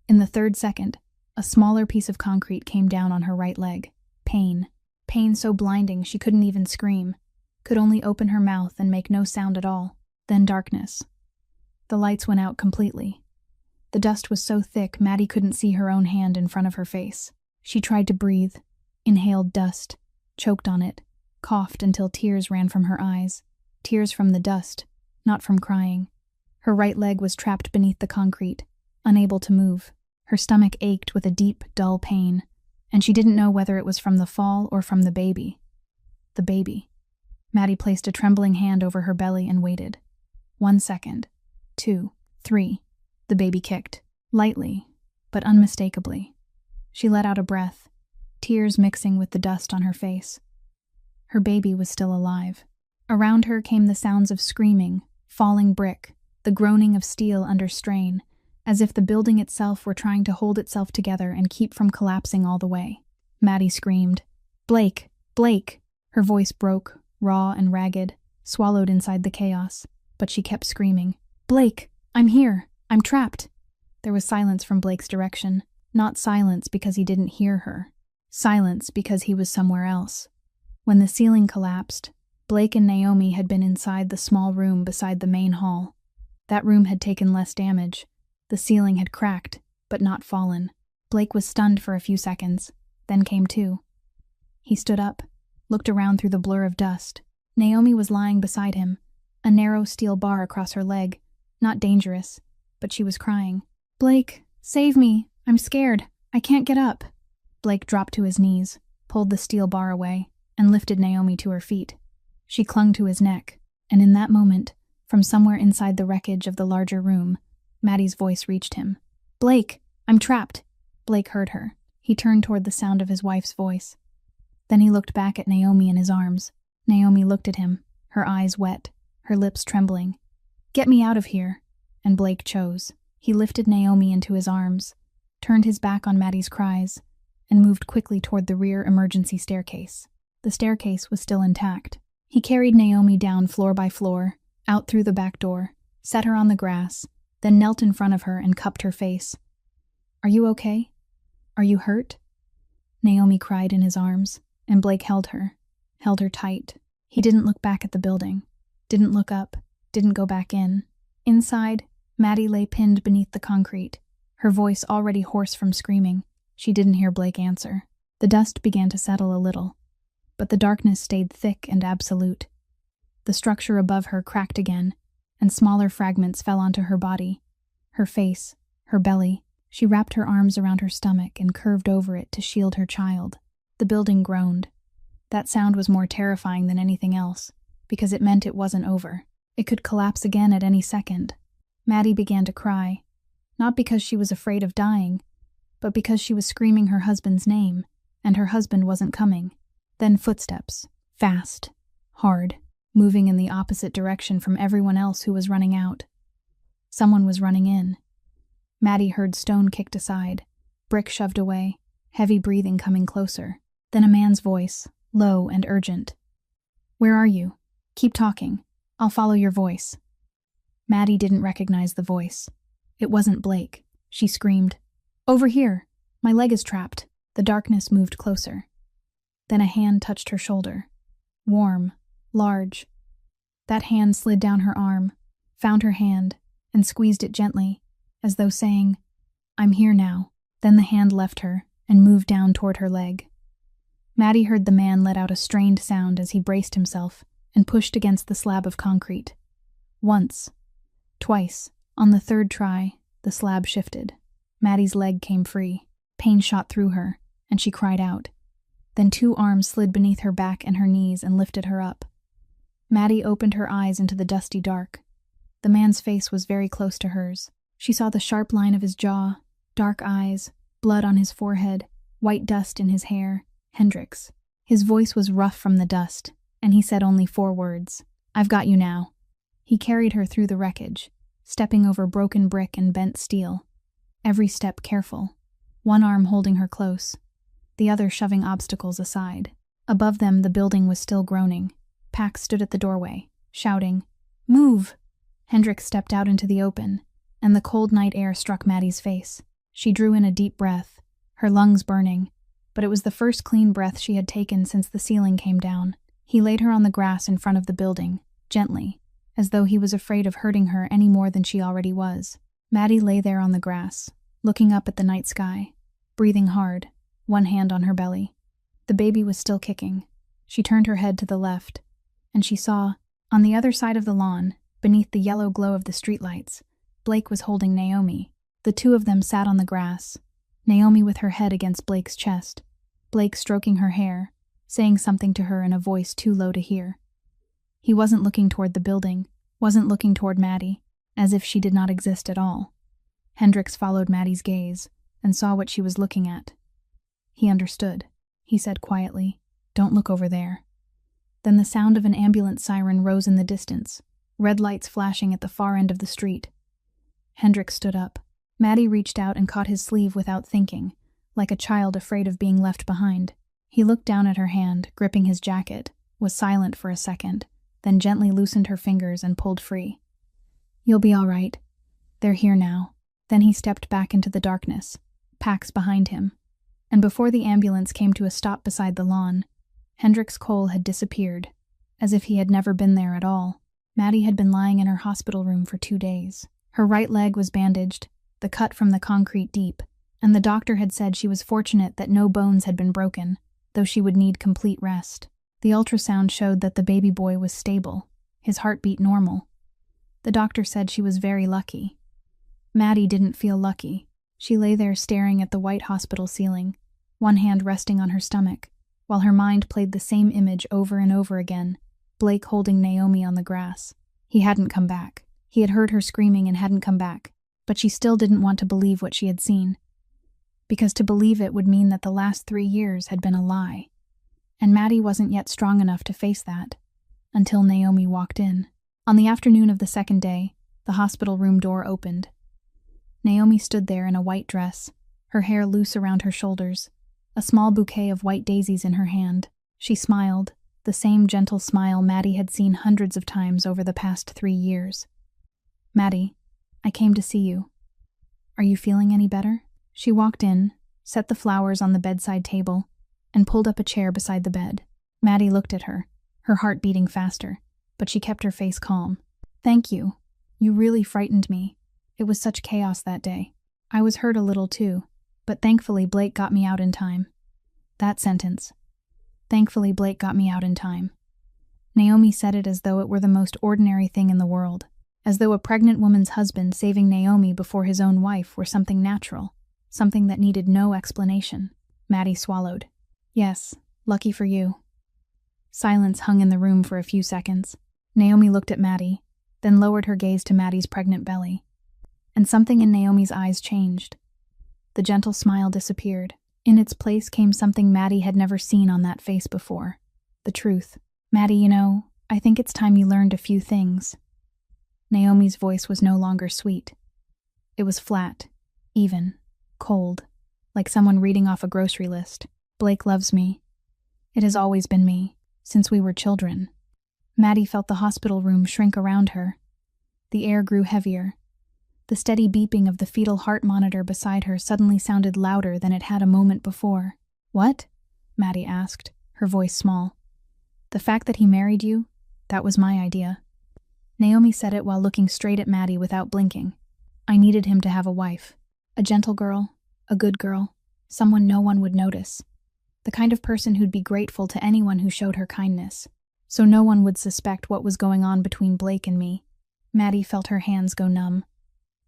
In the 3rd second, A smaller piece of concrete came down on her right leg. Pain. Pain so blinding she couldn't even scream, could only open her mouth and make no sound at all. Then darkness. The lights went out completely. The dust was so thick Maddie couldn't see her own hand in front of her face. She tried to breathe, inhaled dust, choked on it, coughed until tears ran from her eyes. Tears from the dust, not from crying. Her right leg was trapped beneath the concrete, unable to move. Her stomach ached with a deep, dull pain, and she didn't know whether it was from the fall or from the baby. The baby. Maddie placed a trembling hand over her belly and waited. 1 second. 2, 3. The baby kicked, lightly, but unmistakably. She let out a breath, tears mixing with the dust on her face. Her baby was still alive. Around her came the sounds of screaming, falling brick, the groaning of steel under strain, as if the building itself were trying to hold itself together and keep from collapsing all the way. Maddie screamed, "Blake! Blake!" Her voice broke, raw and ragged, swallowed inside the chaos, but she kept screaming, "Blake! I'm here! I'm trapped!" There was silence from Blake's direction, not silence because he didn't hear her. Silence because he was somewhere else. When the ceiling collapsed, Blake and Naomi had been inside the small room beside the main hall. That room had taken less damage. The ceiling had cracked, but not fallen. Blake was stunned for a few seconds, then came to. He stood up, looked around through the blur of dust. Naomi was lying beside him, a narrow steel bar across her leg. Not dangerous, but she was crying. "Blake, save me! I'm scared! I can't get up!" Blake dropped to his knees, pulled the steel bar away, and lifted Naomi to her feet. She clung to his neck, and in that moment, from somewhere inside the wreckage of the larger room, Maddie's voice reached him. "Blake, I'm trapped!" Blake heard her. He turned toward the sound of his wife's voice. Then he looked back at Naomi in his arms. Naomi looked at him, her eyes wet, her lips trembling. "Get me out of here!" And Blake chose. He lifted Naomi into his arms, turned his back on Maddie's cries, and moved quickly toward the rear emergency staircase. The staircase was still intact. He carried Naomi down floor by floor, out through the back door, set her on the grass, then knelt in front of her and cupped her face. "Are you okay? Are you hurt?" Naomi cried in his arms, and Blake held her tight. He didn't look back at the building, didn't look up, didn't go back in. Inside, Maddie lay pinned beneath the concrete, her voice already hoarse from screaming. She didn't hear Blake answer. The dust began to settle a little, but the darkness stayed thick and absolute. The structure above her cracked again, and smaller fragments fell onto her body, her face, her belly. She wrapped her arms around her stomach and curved over it to shield her child. The building groaned. That sound was more terrifying than anything else, because it meant it wasn't over. It could collapse again at any second. Maddie began to cry, not because she was afraid of dying, but because she was screaming her husband's name, and her husband wasn't coming. Then footsteps, fast, hard, moving in the opposite direction from everyone else who was running out. Someone was running in. Maddie heard stone kicked aside, brick shoved away, heavy breathing coming closer. Then a man's voice, low and urgent. "Where are you? Keep talking. I'll follow your voice." Maddie didn't recognize the voice. It wasn't Blake. She screamed, "Over here! My leg is trapped." The darkness moved closer. Then a hand touched her shoulder. Warm, large. That hand slid down her arm, found her hand, and squeezed it gently, as though saying, "I'm here now." Then the hand left her and moved down toward her leg. Maddie heard the man let out a strained sound as he braced himself and pushed against the slab of concrete. Once, twice, on the third try, the slab shifted. Maddie's leg came free. Pain shot through her, and she cried out. Then 2 arms slid beneath her back and her knees and lifted her up. Maddie opened her eyes into the dusty dark. The man's face was very close to hers. She saw the sharp line of his jaw, dark eyes, blood on his forehead, white dust in his hair. Hendricks. His voice was rough from the dust, and he said only 4 words. "I've got you now." He carried her through the wreckage, stepping over broken brick and bent steel. Every step careful, one arm holding her close, the other shoving obstacles aside. Above them, the building was still groaning. Pax stood at the doorway, shouting, "Move!" Hendricks stepped out into the open, and the cold night air struck Maddie's face. She drew in a deep breath, her lungs burning, but it was the first clean breath she had taken since the ceiling came down. He laid her on the grass in front of the building, gently, as though he was afraid of hurting her any more than she already was. Maddie lay there on the grass, looking up at the night sky, breathing hard, one hand on her belly. The baby was still kicking. She turned her head to the left, and she saw, on the other side of the lawn, beneath the yellow glow of the streetlights, Blake was holding Naomi. The two of them sat on the grass, Naomi with her head against Blake's chest, Blake stroking her hair, saying something to her in a voice too low to hear. He wasn't looking toward the building, wasn't looking toward Maddie, as if she did not exist at all. Hendricks followed Maddie's gaze and saw what she was looking at. He understood. He said quietly, "Don't look over there." Then the sound of an ambulance siren rose in the distance, red lights flashing at the far end of the street. Hendricks stood up. Maddie reached out and caught his sleeve without thinking, like a child afraid of being left behind. He looked down at her hand, gripping his jacket, was silent for a second, then gently loosened her fingers and pulled free. "You'll be all right. They're here now." Then he stepped back into the darkness, Pax behind him, and before the ambulance came to a stop beside the lawn, Hendricks Cole had disappeared, as if he had never been there at all. Maddie had been lying in her hospital room for 2 days. Her right leg was bandaged, the cut from the concrete deep, and the doctor had said she was fortunate that no bones had been broken, though she would need complete rest. The ultrasound showed that the baby boy was stable, his heartbeat normal. The doctor said she was very lucky. Maddie didn't feel lucky. She lay there staring at the white hospital ceiling, one hand resting on her stomach, while her mind played the same image over and over again, Blake holding Naomi on the grass. He hadn't come back. He had heard her screaming and hadn't come back, but she still didn't want to believe what she had seen. Because to believe it would mean that the last 3 years had been a lie. And Maddie wasn't yet strong enough to face that, until Naomi walked in. On the afternoon of the second day, the hospital room door opened. Naomi stood there in a white dress, her hair loose around her shoulders, a small bouquet of white daisies in her hand. She smiled, the same gentle smile Maddie had seen hundreds of times over the past 3 years. "Maddie, I came to see you. Are you feeling any better?" She walked in, set the flowers on the bedside table, and pulled up a chair beside the bed. Maddie looked at her, her heart beating faster, but she kept her face calm. "Thank you. You really frightened me. It was such chaos that day. I was hurt a little too, but thankfully Blake got me out in time." That sentence. Thankfully Blake got me out in time. Naomi said it as though it were the most ordinary thing in the world, as though a pregnant woman's husband saving Naomi before his own wife were something natural, something that needed no explanation. Maddie swallowed. "Yes, lucky for you." Silence hung in the room for a few seconds. Naomi looked at Maddie, then lowered her gaze to Maddie's pregnant belly. And something in Naomi's eyes changed. The gentle smile disappeared. In its place came something Maddie had never seen on that face before. The truth. "Maddie, you know, I think it's time you learned a few things." Naomi's voice was no longer sweet. It was flat, even, cold, like someone reading off a grocery list. "Blake loves me. It has always been me, since we were children." Maddie felt the hospital room shrink around her. The air grew heavier. The steady beeping of the fetal heart monitor beside her suddenly sounded louder than it had a moment before. "What?" Maddie asked, her voice small. "The fact that he married you, that was my idea." Naomi said it while looking straight at Maddie without blinking. "I needed him to have a wife. A gentle girl, a good girl, someone no one would notice. The kind of person who'd be grateful to anyone who showed her kindness. So no one would suspect what was going on between Blake and me." Maddie felt her hands go numb.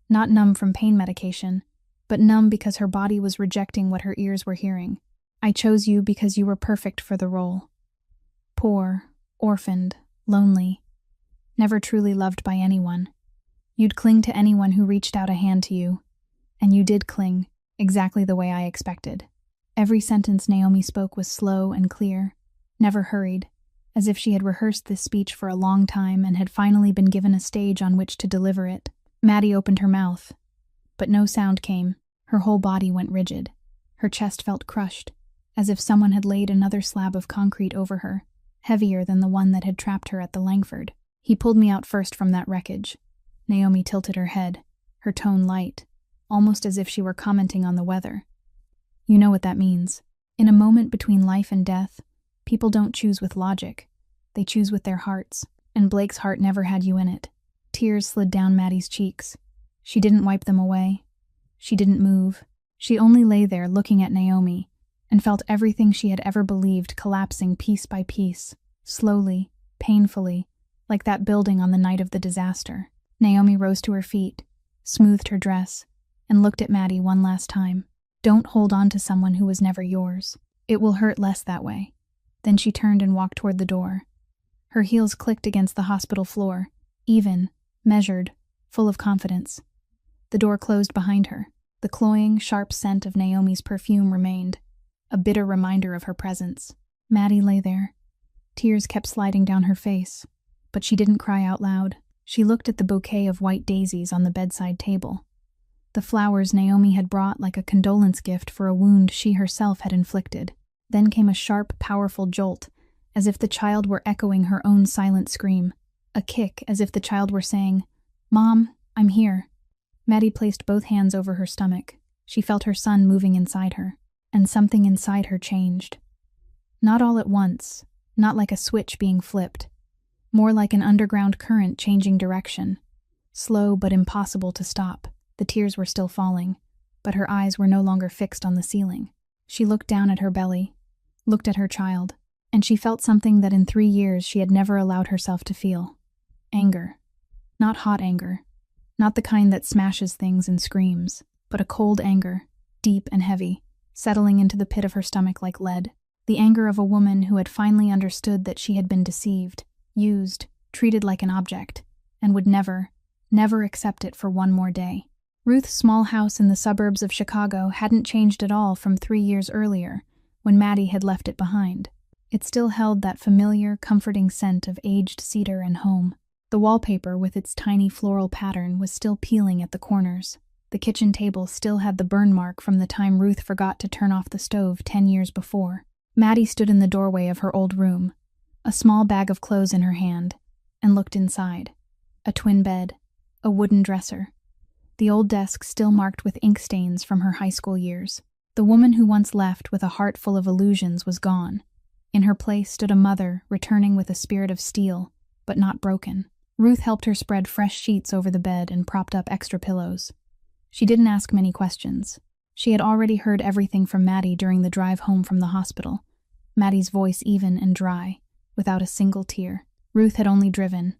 Not numb from pain medication, but numb because her body was rejecting what her ears were hearing. "I chose you because you were perfect for the role. Poor, orphaned, lonely, never truly loved by anyone. You'd cling to anyone who reached out a hand to you, and you did cling, exactly the way I expected." Every sentence Naomi spoke was slow and clear, never hurried, as if she had rehearsed this speech for a long time and had finally been given a stage on which to deliver it. Maddie opened her mouth, but no sound came. Her whole body went rigid. Her chest felt crushed, as if someone had laid another slab of concrete over her, heavier than the one that had trapped her at the Langford. "He pulled me out first from that wreckage." Naomi tilted her head, her tone light, almost as if she were commenting on the weather. You know what that means. In a moment between life and death, people don't choose with logic. They choose with their hearts, and Blake's heart never had you in it. Tears slid down Maddie's cheeks. She didn't wipe them away. She didn't move. She only lay there looking at Naomi and felt everything she had ever believed collapsing piece by piece, slowly, painfully, like that building on the night of the disaster. Naomi rose to her feet, smoothed her dress, and looked at Maddie one last time. Don't hold on to someone who was never yours. It will hurt less that way. Then she turned and walked toward the door. Her heels clicked against the hospital floor, even, measured, full of confidence. The door closed behind her. The cloying, sharp scent of Naomi's perfume remained, a bitter reminder of her presence. Maddie lay there. Tears kept sliding down her face, but she didn't cry out loud. She looked at the bouquet of white daisies on the bedside table. The flowers Naomi had brought like a condolence gift for a wound she herself had inflicted. Then came a sharp, powerful jolt, as if the child were echoing her own silent scream. A kick, as if the child were saying, "Mom, I'm here." Maddie placed both hands over her stomach. She felt her son moving inside her, and something inside her changed. Not all at once, not like a switch being flipped, more like an underground current changing direction. Slow but impossible to stop. The tears were still falling, but her eyes were no longer fixed on the ceiling. She looked down at her belly, looked at her child, and she felt something that in 3 years she had never allowed herself to feel. Anger. Not hot anger. Not the kind that smashes things and screams, but a cold anger, deep and heavy, settling into the pit of her stomach like lead. The anger of a woman who had finally understood that she had been deceived, used, treated like an object, and would never, never accept it for one more day. Ruth's small house in the suburbs of Chicago hadn't changed at all from 3 years earlier, when Maddie had left it behind. It still held that familiar, comforting scent of aged cedar and home. The wallpaper, with its tiny floral pattern, was still peeling at the corners. The kitchen table still had the burn mark from the time Ruth forgot to turn off the stove 10 years before. Maddie stood in the doorway of her old room, a small bag of clothes in her hand, and looked inside. A twin bed, a wooden dresser. The old desk still marked with ink stains from her high school years. The woman who once left with a heart full of illusions was gone. In her place stood a mother, returning with a spirit of steel, but not broken. Ruth helped her spread fresh sheets over the bed and propped up extra pillows. She didn't ask many questions. She had already heard everything from Maddie during the drive home from the hospital. Maddie's voice even and dry, without a single tear. Ruth had only driven,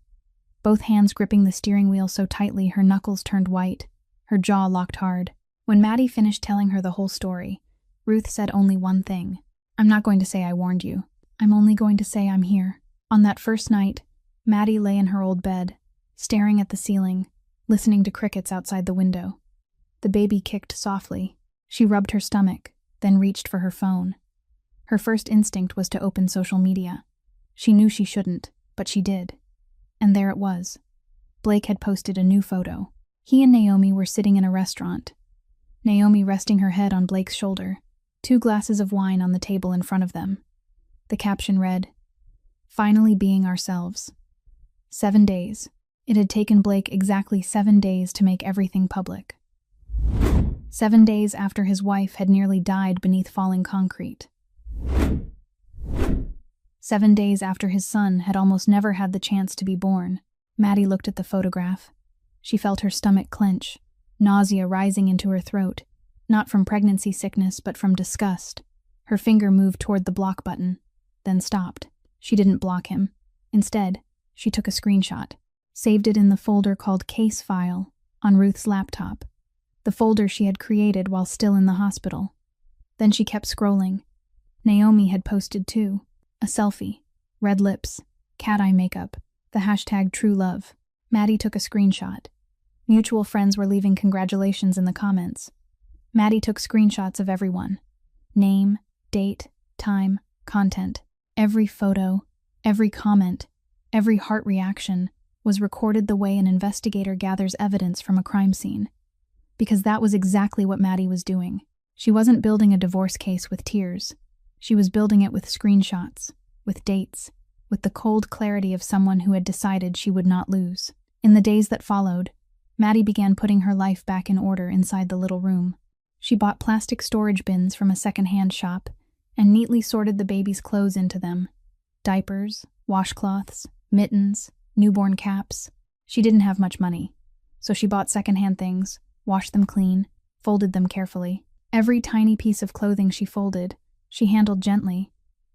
both hands gripping the steering wheel so tightly her knuckles turned white, her jaw locked hard. When Maddie finished telling her the whole story, Ruth said only one thing. "I'm not going to say I warned you. I'm only going to say I'm here." On that first night, Maddie lay in her old bed, staring at the ceiling, listening to crickets outside the window. The baby kicked softly. She rubbed her stomach, then reached for her phone. Her first instinct was to open social media. She knew she shouldn't, but she did. And there it was. Blake had posted a new photo. He and Naomi were sitting in a restaurant. Naomi resting her head on Blake's shoulder, 2 glasses of wine on the table in front of them. The caption read, "Finally being ourselves." 7 days. It had taken Blake exactly 7 days to make everything public. 7 days after his wife had nearly died beneath falling concrete. 7 days after his son had almost never had the chance to be born. Maddie looked at the photograph. She felt her stomach clench, nausea rising into her throat, not from pregnancy sickness but from disgust. Her finger moved toward the block button, then stopped. She didn't block him. Instead, she took a screenshot, saved it in the folder called Case File on Ruth's laptop, the folder she had created while still in the hospital. Then she kept scrolling. Naomi had posted too, a selfie, red lips, cat eye makeup, the hashtag true love. Maddie took a screenshot. Mutual friends were leaving congratulations in the comments. Maddie took screenshots of everyone. Name, date, time, content. Every photo, every comment, every heart reaction was recorded the way an investigator gathers evidence from a crime scene. Because that was exactly what Maddie was doing. She wasn't building a divorce case with tears. She was building it with screenshots, with dates, with the cold clarity of someone who had decided she would not lose. In the days that followed, Maddie began putting her life back in order inside the little room. She bought plastic storage bins from a second-hand shop and neatly sorted the baby's clothes into them. Diapers, washcloths, mittens, newborn caps. She didn't have much money, so she bought second-hand things, washed them clean, folded them carefully. Every tiny piece of clothing she folded, she handled gently,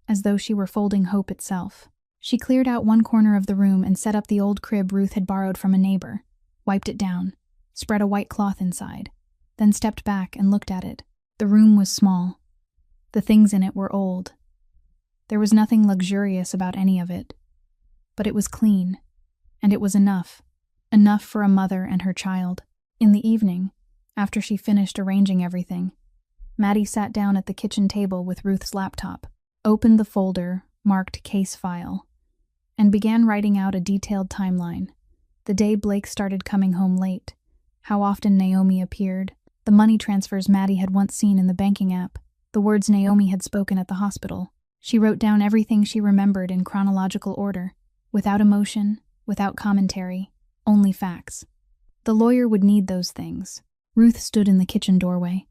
as though she were folding hope itself. She cleared out one corner of the room and set up the old crib Ruth had borrowed from a neighbor, wiped it down, spread a white cloth inside, then stepped back and looked at it. The room was small. The things in it were old. There was nothing luxurious about any of it. But it was clean, and it was enough for a mother and her child. In the evening, after she finished arranging everything, Maddie sat down at the kitchen table with Ruth's laptop, opened the folder marked Case File, and began writing out a detailed timeline. The day Blake started coming home late, how often Naomi appeared, the money transfers Maddie had once seen in the banking app, the words Naomi had spoken at the hospital. She wrote down everything she remembered in chronological order, without emotion, without commentary, only facts. The lawyer would need those things. Ruth stood in the kitchen doorway,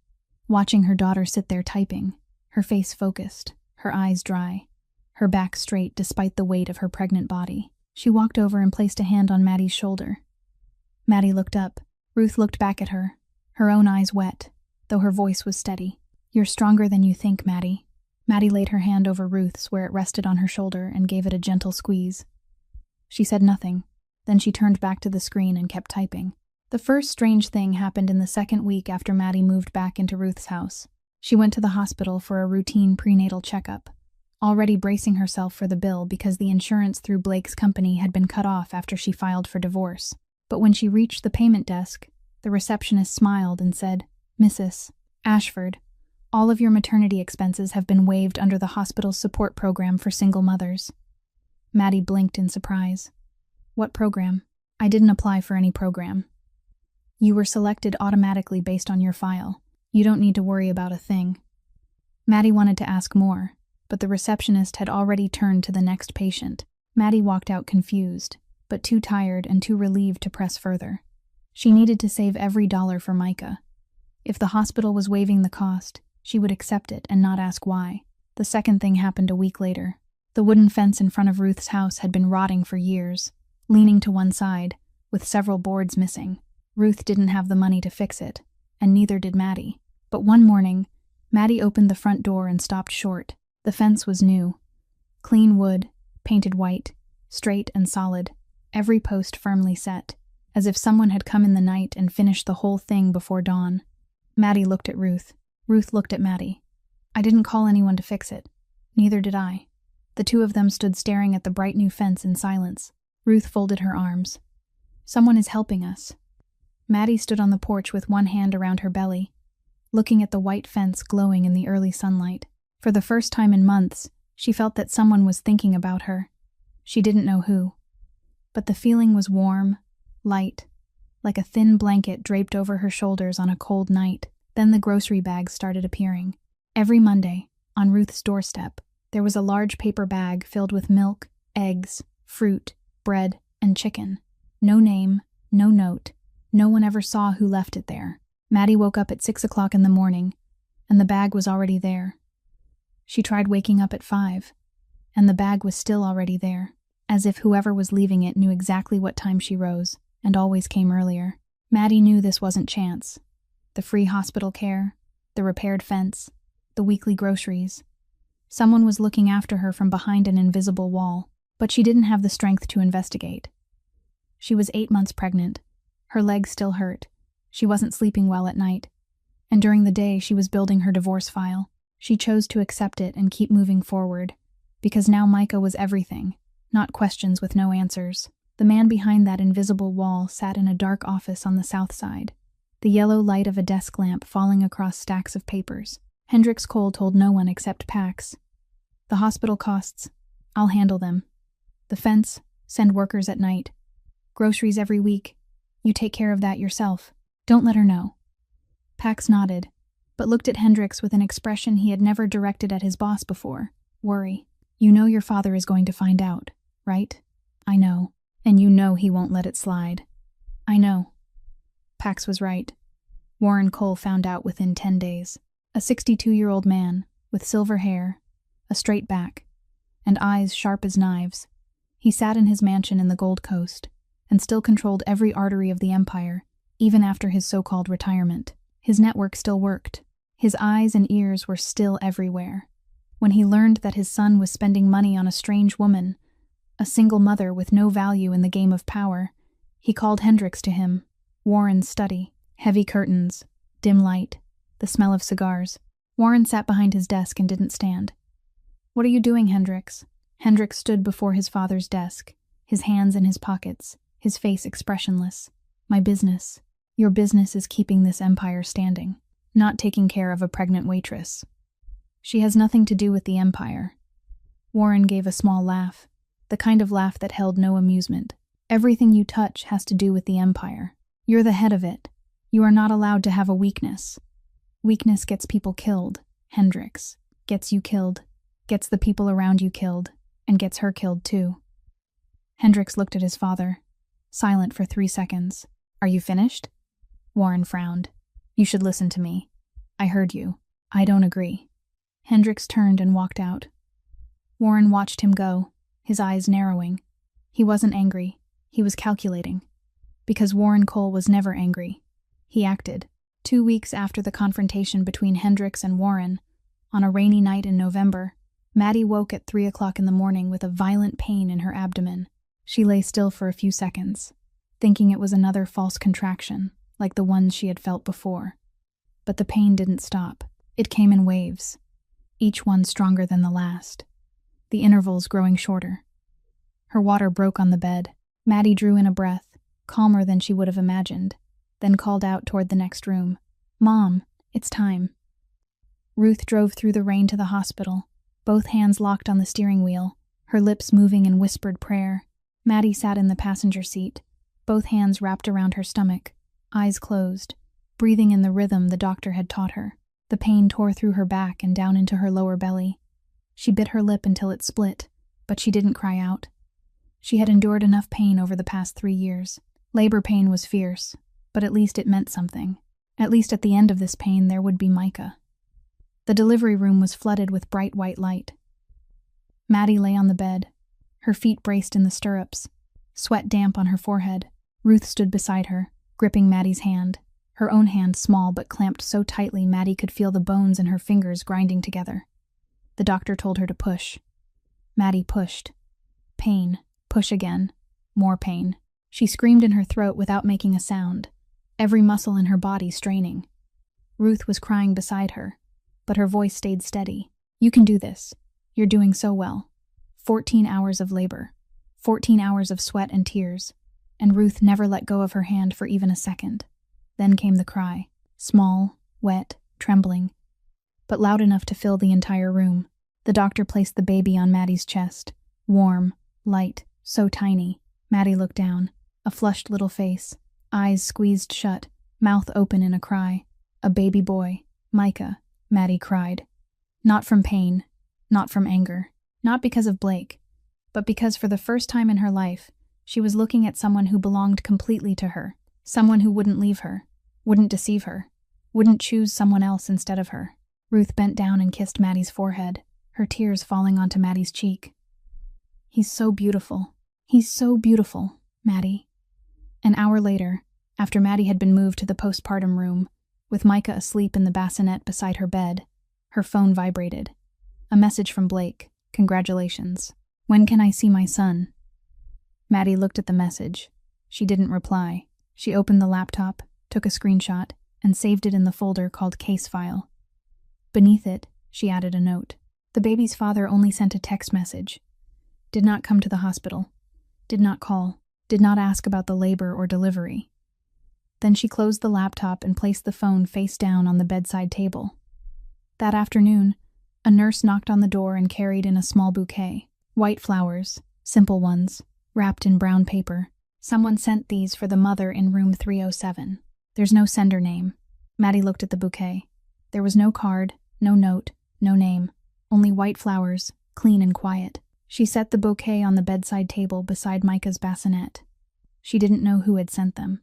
watching her daughter sit there typing, her face focused, her eyes dry, her back straight despite the weight of her pregnant body. She walked over and placed a hand on Maddie's shoulder. Maddie looked up. Ruth looked back at her, her own eyes wet, though her voice was steady. "You're stronger than you think, Maddie." Maddie laid her hand over Ruth's where it rested on her shoulder and gave it a gentle squeeze. She said nothing. Then she turned back to the screen and kept typing. The first strange thing happened in the second week after Maddie moved back into Ruth's house. She went to the hospital for a routine prenatal checkup, already bracing herself for the bill because the insurance through Blake's company had been cut off after she filed for divorce. But when she reached the payment desk, the receptionist smiled and said, "Mrs. Ashford, all of your maternity expenses have been waived under the hospital's support program for single mothers." Maddie blinked in surprise. "What program?" "I didn't apply for any program. You were selected automatically based on your file. You don't need to worry about a thing." Maddie wanted to ask more, but the receptionist had already turned to the next patient. Maddie walked out confused, but too tired and too relieved to press further. She needed to save every dollar for Micah. If the hospital was waiving the cost, she would accept it and not ask why. The second thing happened a week later. The wooden fence in front of Ruth's house had been rotting for years, leaning to one side, with several boards missing. Ruth didn't have the money to fix it, and neither did Maddie. But one morning, Maddie opened the front door and stopped short. The fence was new. Clean wood, painted white, straight and solid, every post firmly set, as if someone had come in the night and finished the whole thing before dawn. Maddie looked at Ruth. Ruth looked at Maddie. "I didn't call anyone to fix it. Neither did I." The two of them stood staring at the bright new fence in silence. Ruth folded her arms. "Someone is helping us." Maddie stood on the porch with one hand around her belly, looking at the white fence glowing in the early sunlight. For the first time in months, she felt that someone was thinking about her. She didn't know who. But the feeling was warm, light, like a thin blanket draped over her shoulders on a cold night. Then the grocery bags started appearing. Every Monday, on Ruth's doorstep, there was a large paper bag filled with milk, eggs, fruit, bread, and chicken. No name, no note. No one ever saw who left it there. Maddie woke up at 6 o'clock in the morning, and the bag was already there. She tried waking up at 5, and the bag was still already there, as if whoever was leaving it knew exactly what time she rose, and always came earlier. Maddie knew this wasn't chance. The free hospital care, the repaired fence, the weekly groceries. Someone was looking after her from behind an invisible wall, but she didn't have the strength to investigate. She was 8 months pregnant. Her legs still hurt. She wasn't sleeping well at night. And during the day, she was building her divorce file. She chose to accept it and keep moving forward, because now Micah was everything, not questions with no answers. The man behind that invisible wall sat in a dark office on the south side, the yellow light of a desk lamp falling across stacks of papers. Hendrix Cole told no one except Pax. "The hospital costs, I'll handle them. The fence, send workers at night. Groceries every week. You take care of that yourself. Don't let her know." Pax nodded, but looked at Hendrix with an expression he had never directed at his boss before. "Worry. You know your father is going to find out, right?" "I know. And you know he won't let it slide." "I know." Pax was right. Warren Cole found out within 10 days. A 62-year-old man, with silver hair, a straight back, and eyes sharp as knives. He sat in his mansion in the Gold Coast, and still controlled every artery of the empire, even after his so-called retirement. His network still worked. His eyes and ears were still everywhere. When he learned that his son was spending money on a strange woman, a single mother with no value in the game of power, he called Hendricks to him. Warren's study. Heavy curtains, dim light, the smell of cigars. Warren sat behind his desk and didn't stand. "What are you doing, Hendricks?" Hendricks stood before his father's desk, his hands in his pockets, his face expressionless. "My business. Your business is keeping this empire standing, not taking care of a pregnant waitress. She has nothing to do with the empire." Warren gave a small laugh, the kind of laugh that held no amusement. "Everything you touch has to do with the empire. You're the head of it. You are not allowed to have a weakness. Weakness gets people killed, Hendricks. Gets you killed, gets the people around you killed, and gets her killed too." Hendricks looked at his father, silent for 3 seconds. "Are you finished?" Warren frowned. "You should listen to me. I heard you. I don't agree." Hendricks turned and walked out. Warren watched him go, his eyes narrowing. He wasn't angry. He was calculating. Because Warren Cole was never angry. He acted. 2 weeks after the confrontation between Hendricks and Warren, on a rainy night in November, Maddie woke at 3 o'clock in the morning with a violent pain in her abdomen. She lay still for a few seconds, thinking it was another false contraction, like the ones she had felt before. But the pain didn't stop. It came in waves, each one stronger than the last, the intervals growing shorter. Her water broke on the bed. Maddie drew in a breath, calmer than she would have imagined, then called out toward the next room. "Mom, it's time." Ruth drove through the rain to the hospital, both hands locked on the steering wheel, her lips moving in whispered prayer. Maddie sat in the passenger seat, both hands wrapped around her stomach, eyes closed, breathing in the rhythm the doctor had taught her. The pain tore through her back and down into her lower belly. She bit her lip until it split, but she didn't cry out. She had endured enough pain over the past 3 years. Labor pain was fierce, but at least it meant something. At least at the end of this pain there would be Micah. The delivery room was flooded with bright white light. Maddie lay on the bed, her feet braced in the stirrups, sweat damp on her forehead. Ruth stood beside her, gripping Maddie's hand, her own hand small but clamped so tightly Maddie could feel the bones in her fingers grinding together. The doctor told her to push. Maddie pushed. Pain. Push again. More pain. She screamed in her throat without making a sound, every muscle in her body straining. Ruth was crying beside her, but her voice stayed steady. "You can do this. You're doing so well." 14 hours of labor, 14 hours of sweat and tears, and Ruth never let go of her hand for even a second. Then came the cry, small, wet, trembling, but loud enough to fill the entire room. The doctor placed the baby on Maddie's chest, warm, light, so tiny. Maddie looked down, a flushed little face, eyes squeezed shut, mouth open in a cry. A baby boy, Micah, Maddie cried. Not from pain, not from anger, not because of Blake, but because for the first time in her life, she was looking at someone who belonged completely to her, someone who wouldn't leave her, wouldn't deceive her, wouldn't choose someone else instead of her. Ruth bent down and kissed Maddie's forehead, her tears falling onto Maddie's cheek. "He's so beautiful. He's so beautiful, Maddie." An hour later, after Maddie had been moved to the postpartum room, with Micah asleep in the bassinet beside her bed, her phone vibrated. A message from Blake. "Congratulations. When can I see my son?" Maddie looked at the message. She didn't reply. She opened the laptop, took a screenshot, and saved it in the folder called Case File. Beneath it, she added a note. The baby's father only sent a text message. Did not come to the hospital. Did not call. Did not ask about the labor or delivery. Then she closed the laptop and placed the phone face down on the bedside table. That afternoon, a nurse knocked on the door and carried in a small bouquet. White flowers, simple ones, wrapped in brown paper. Someone sent these for the mother in room 307. There's no sender name. Maddie looked at the bouquet. There was no card, no note, no name. Only white flowers, clean and quiet. She set the bouquet on the bedside table beside Micah's bassinet. She didn't know who had sent them,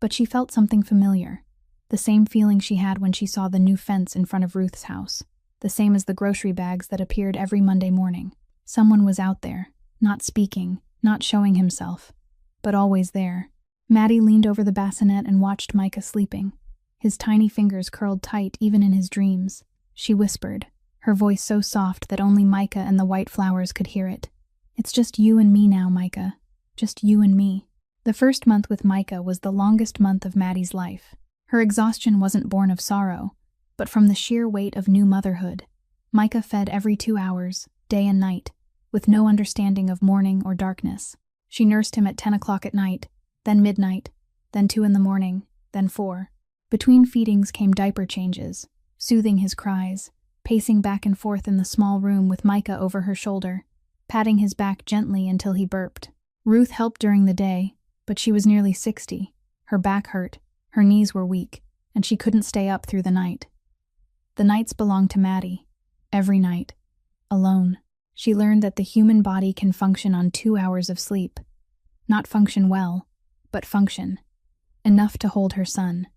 but she felt something familiar. The same feeling she had when she saw the new fence in front of Ruth's house. The same as the grocery bags that appeared every Monday morning. Someone was out there, not speaking, not showing himself, but always there. Maddie leaned over the bassinet and watched Micah sleeping. His tiny fingers curled tight even in his dreams. She whispered, her voice so soft that only Micah and the white flowers could hear it. "It's just you and me now, Micah. Just you and me." The first month with Micah was the longest month of Maddie's life. Her exhaustion wasn't born of sorrow, but from the sheer weight of new motherhood. Micah fed every 2 hours, day and night, with no understanding of morning or darkness. She nursed him at 10 o'clock at night, then midnight, then 2 in the morning, then 4. Between feedings came diaper changes, soothing his cries, pacing back and forth in the small room with Micah over her shoulder, patting his back gently until he burped. Ruth helped during the day, but she was nearly 60. Her back hurt, her knees were weak, and she couldn't stay up through the night. The nights belonged to Maddie. Every night. Alone. She learned that the human body can function on 2 hours of sleep. Not function well, but function. Enough to hold her son.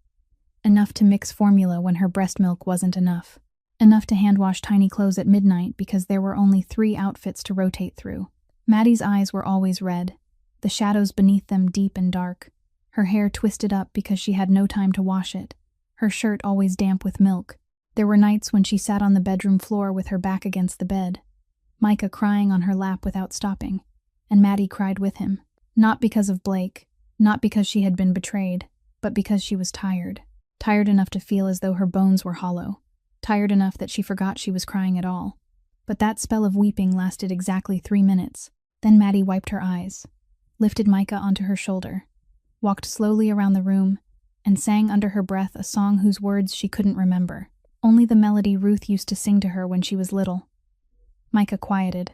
Enough to mix formula when her breast milk wasn't enough. Enough to hand-wash tiny clothes at midnight because there were only 3 outfits to rotate through. Maddie's eyes were always red, the shadows beneath them deep and dark. Her hair twisted up because she had no time to wash it. Her shirt always damp with milk. There were nights when she sat on the bedroom floor with her back against the bed, Micah crying on her lap without stopping, and Maddie cried with him. Not because of Blake, not because she had been betrayed, but because she was tired. Tired enough to feel as though her bones were hollow. Tired enough that she forgot she was crying at all. But that spell of weeping lasted exactly 3 minutes. Then Maddie wiped her eyes, lifted Micah onto her shoulder, walked slowly around the room, and sang under her breath a song whose words she couldn't remember. Only the melody Ruth used to sing to her when she was little. Micah quieted,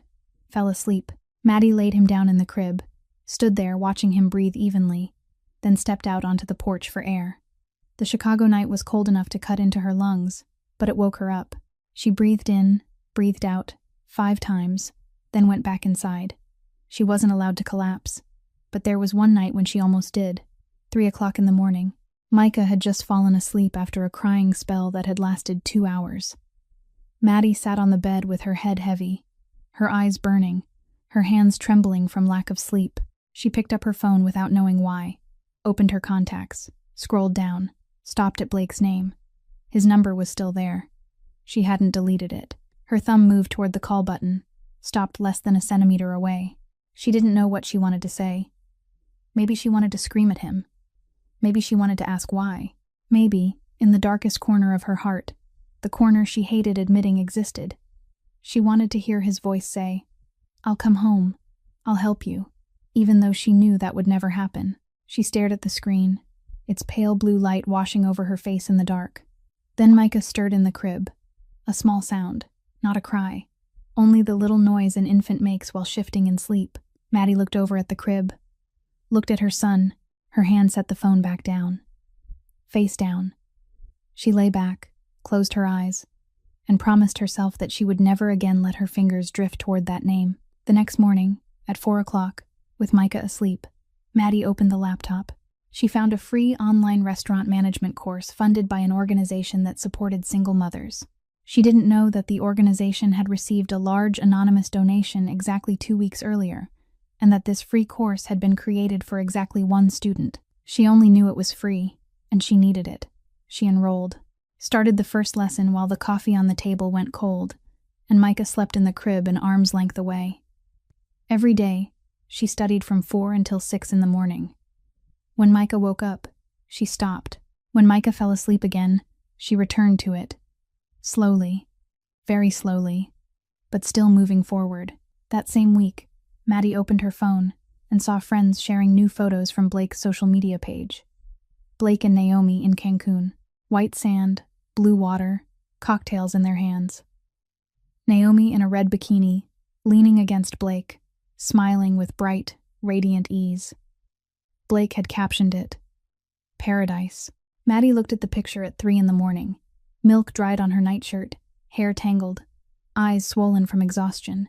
fell asleep. Maddie laid him down in the crib, stood there watching him breathe evenly, then stepped out onto the porch for air. The Chicago night was cold enough to cut into her lungs, but it woke her up. She breathed in, breathed out, 5 times, then went back inside. She wasn't allowed to collapse, but there was one night when she almost did. 3 o'clock in the morning. Micah had just fallen asleep after a crying spell that had lasted 2 hours. Maddie sat on the bed with her head heavy, her eyes burning, her hands trembling from lack of sleep. She picked up her phone without knowing why, opened her contacts, scrolled down, stopped at Blake's name. His number was still there. She hadn't deleted it. Her thumb moved toward the call button, stopped less than a centimeter away. She didn't know what she wanted to say. Maybe she wanted to scream at him. Maybe she wanted to ask why. Maybe, in the darkest corner of her heart, the corner she hated admitting existed, she wanted to hear his voice say, "I'll come home. I'll help you," even though she knew that would never happen. She stared at the screen, its pale blue light washing over her face in the dark. Then Micah stirred in the crib. A small sound, not a cry, only the little noise an infant makes while shifting in sleep. Maddie looked over at the crib, looked at her son. Her hand set the phone back down. Face down. She lay back, closed her eyes, and promised herself that she would never again let her fingers drift toward that name. The next morning, at 4 o'clock, with Micah asleep, Maddie opened the laptop. She found a free online restaurant management course funded by an organization that supported single mothers. She didn't know that the organization had received a large anonymous donation exactly 2 weeks earlier, and that this free course had been created for exactly 1 student. She only knew it was free, and she needed it. She enrolled, started the first lesson while the coffee on the table went cold, and Micah slept in the crib an arm's length away. Every day, she studied from 4 until 6 in the morning. When Micah woke up, she stopped. When Micah fell asleep again, she returned to it. Slowly, very slowly, but still moving forward. That same week, Maddie opened her phone and saw friends sharing new photos from Blake's social media page. Blake and Naomi in Cancun. White sand, blue water, cocktails in their hands. Naomi in a red bikini, leaning against Blake, smiling with bright, radiant ease. Blake had captioned it, "Paradise." Maddie looked at the picture at 3 in the morning. Milk dried on her nightshirt, hair tangled, eyes swollen from exhaustion.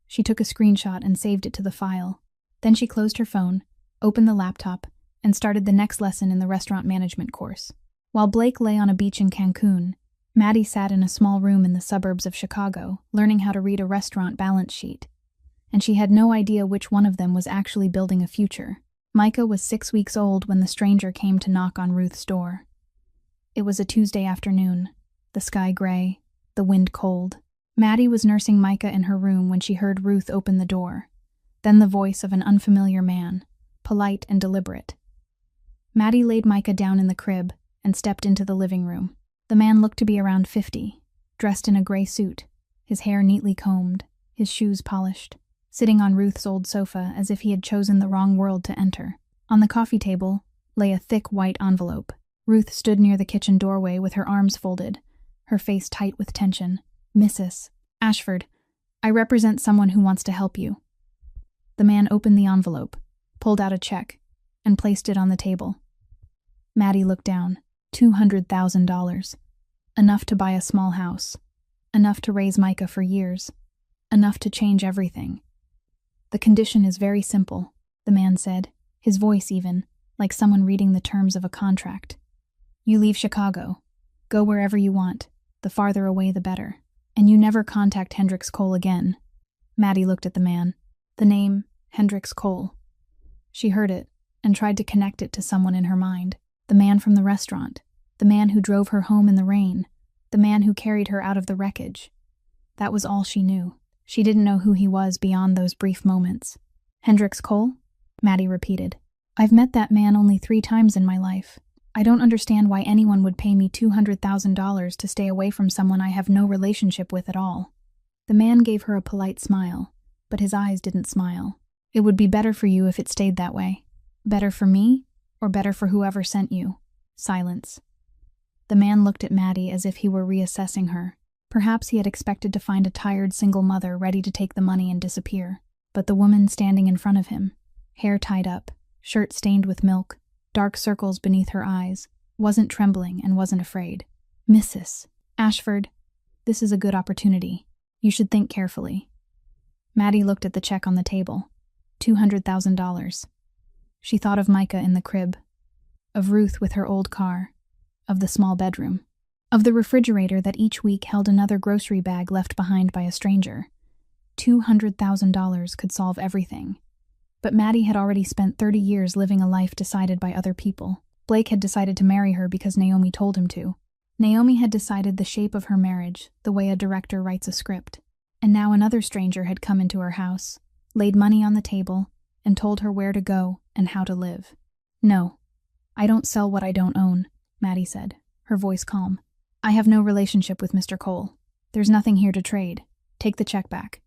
She took a screenshot and saved it to the file. Then she closed her phone, opened the laptop, and started the next lesson in the restaurant management course. While Blake lay on a beach in Cancun, Maddie sat in a small room in the suburbs of Chicago, learning how to read a restaurant balance sheet. And she had no idea which one of them was actually building a future. Micah was 6 weeks old when the stranger came to knock on Ruth's door. It was a Tuesday afternoon, the sky gray, the wind cold. Maddie was nursing Micah in her room when she heard Ruth open the door, then the voice of an unfamiliar man, polite and deliberate. Maddie laid Micah down in the crib and stepped into the living room. The man looked to be around 50, dressed in a gray suit, his hair neatly combed, his shoes polished, sitting on Ruth's old sofa as if he had chosen the wrong world to enter. On the coffee table lay a thick white envelope. Ruth stood near the kitchen doorway with her arms folded, her face tight with tension. "Mrs. Ashford, I represent someone who wants to help you." The man opened the envelope, pulled out a check, and placed it on the table. Maddie looked down. $200,000. Enough to buy a small house. Enough to raise Micah for years. Enough to change everything. "The condition is very simple," the man said, his voice even, like someone reading the terms of a contract. "You leave Chicago. Go wherever you want. The farther away the better. And you never contact Hendricks Cole again." Maddie looked at the man. The name, Hendricks Cole. She heard it and tried to connect it to someone in her mind. The man from the restaurant. The man who drove her home in the rain. The man who carried her out of the wreckage. That was all she knew. She didn't know who he was beyond those brief moments. "Hendricks Cole?" Maddie repeated. "I've met that man only 3 times in my life. I don't understand why anyone would pay me $200,000 to stay away from someone I have no relationship with at all." The man gave her a polite smile, but his eyes didn't smile. "It would be better for you if it stayed that way. Better for me, or better for whoever sent you." Silence. The man looked at Maddie as if he were reassessing her. Perhaps he had expected to find a tired single mother ready to take the money and disappear. But the woman standing in front of him, hair tied up, shirt stained with milk, dark circles beneath her eyes, wasn't trembling and wasn't afraid. "Mrs. Ashford, this is a good opportunity. You should think carefully." Maddie looked at the check on the table. $200,000. She thought of Micah in the crib, of Ruth with her old car, of the small bedroom, of the refrigerator that each week held another grocery bag left behind by a stranger. $200,000 could solve everything. But Maddie had already spent 30 years living a life decided by other people. Blake had decided to marry her because Naomi told him to. Naomi had decided the shape of her marriage, the way a director writes a script. And now another stranger had come into her house, laid money on the table, and told her where to go and how to live. "No, I don't sell what I don't own," Maddie said, her voice calm. "I have no relationship with Mr. Cole. There's nothing here to trade. Take the check back."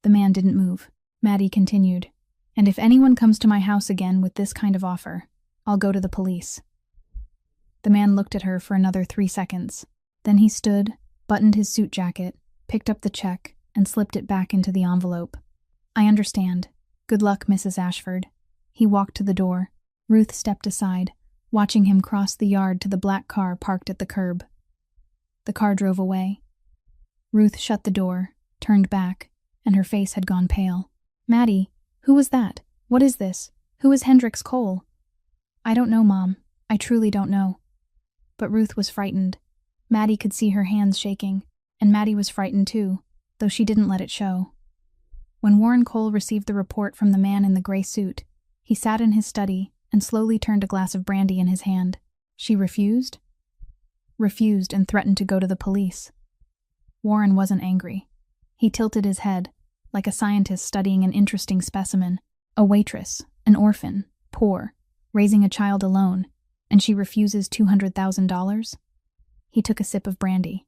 The man didn't move. Maddie continued, "And if anyone comes to my house again with this kind of offer, I'll go to the police." The man looked at her for another 3 seconds. Then he stood, buttoned his suit jacket, picked up the check, and slipped it back into the envelope. "I understand. Good luck, Mrs. Ashford." He walked to the door. Ruth stepped aside, watching him cross the yard to the black car parked at the curb. The car drove away. Ruth shut the door, turned back, and her face had gone pale. "Maddie, who was that? What is this? Who is Hendricks Cole?" "I don't know, Mom. I truly don't know." But Ruth was frightened. Maddie could see her hands shaking, and Maddie was frightened too, though she didn't let it show. When Warren Cole received the report from the man in the gray suit, he sat in his study and slowly turned a glass of brandy in his hand. She refused? Refused and threatened to go to the police. Warren wasn't angry. He tilted his head, like a scientist studying an interesting specimen. A waitress, an orphan, poor, raising a child alone, and she refuses $200,000? He took a sip of brandy.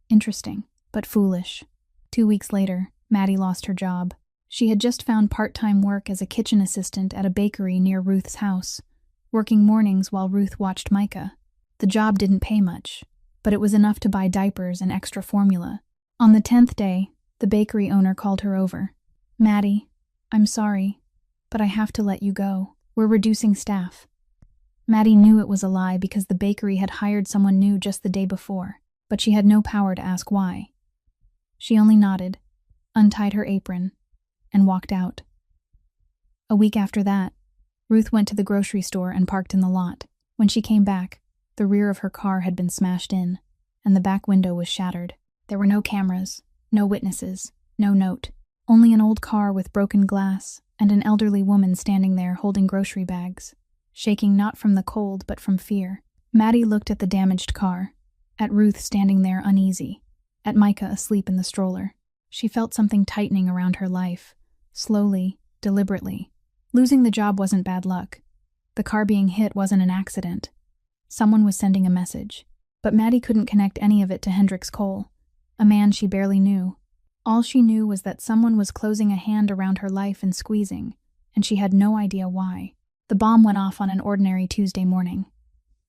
Interesting, but foolish. 2 weeks later, Maddie lost her job. She had just found part-time work as a kitchen assistant at a bakery near Ruth's house, working mornings while Ruth watched Micah. The job didn't pay much, but it was enough to buy diapers and extra formula. On the 10th day, the bakery owner called her over. "Maddie, I'm sorry, but I have to let you go. We're reducing staff." Maddie knew it was a lie because the bakery had hired someone new just the day before, but she had no power to ask why. She only nodded, untied her apron, and walked out. A week after that, Ruth went to the grocery store and parked in the lot. When she came back, The rear of her car had been smashed in, and the back window was shattered. There were no cameras, no witnesses, no note. Only an old car with broken glass and an elderly woman standing there holding grocery bags, shaking not from the cold but from fear. Maddie looked at the damaged car, at Ruth standing there uneasy, at Micah asleep in the stroller. She felt something tightening around her life, slowly, deliberately. Losing the job wasn't bad luck. The car being hit wasn't an accident. Someone was sending a message. But Maddie couldn't connect any of it to Hendrix Cole, a man she barely knew. All she knew was that someone was closing a hand around her life and squeezing, and she had no idea why. The bomb went off on an ordinary Tuesday morning.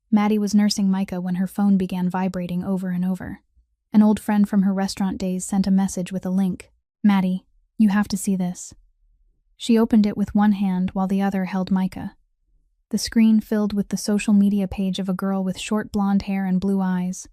Maddie was nursing Micah when her phone began vibrating over and over. An old friend from her restaurant days sent a message with a link. "Maddie, you have to see this." She opened it with one hand while the other held Micah. The screen filled with the social media page of a girl with short blonde hair and blue eyes.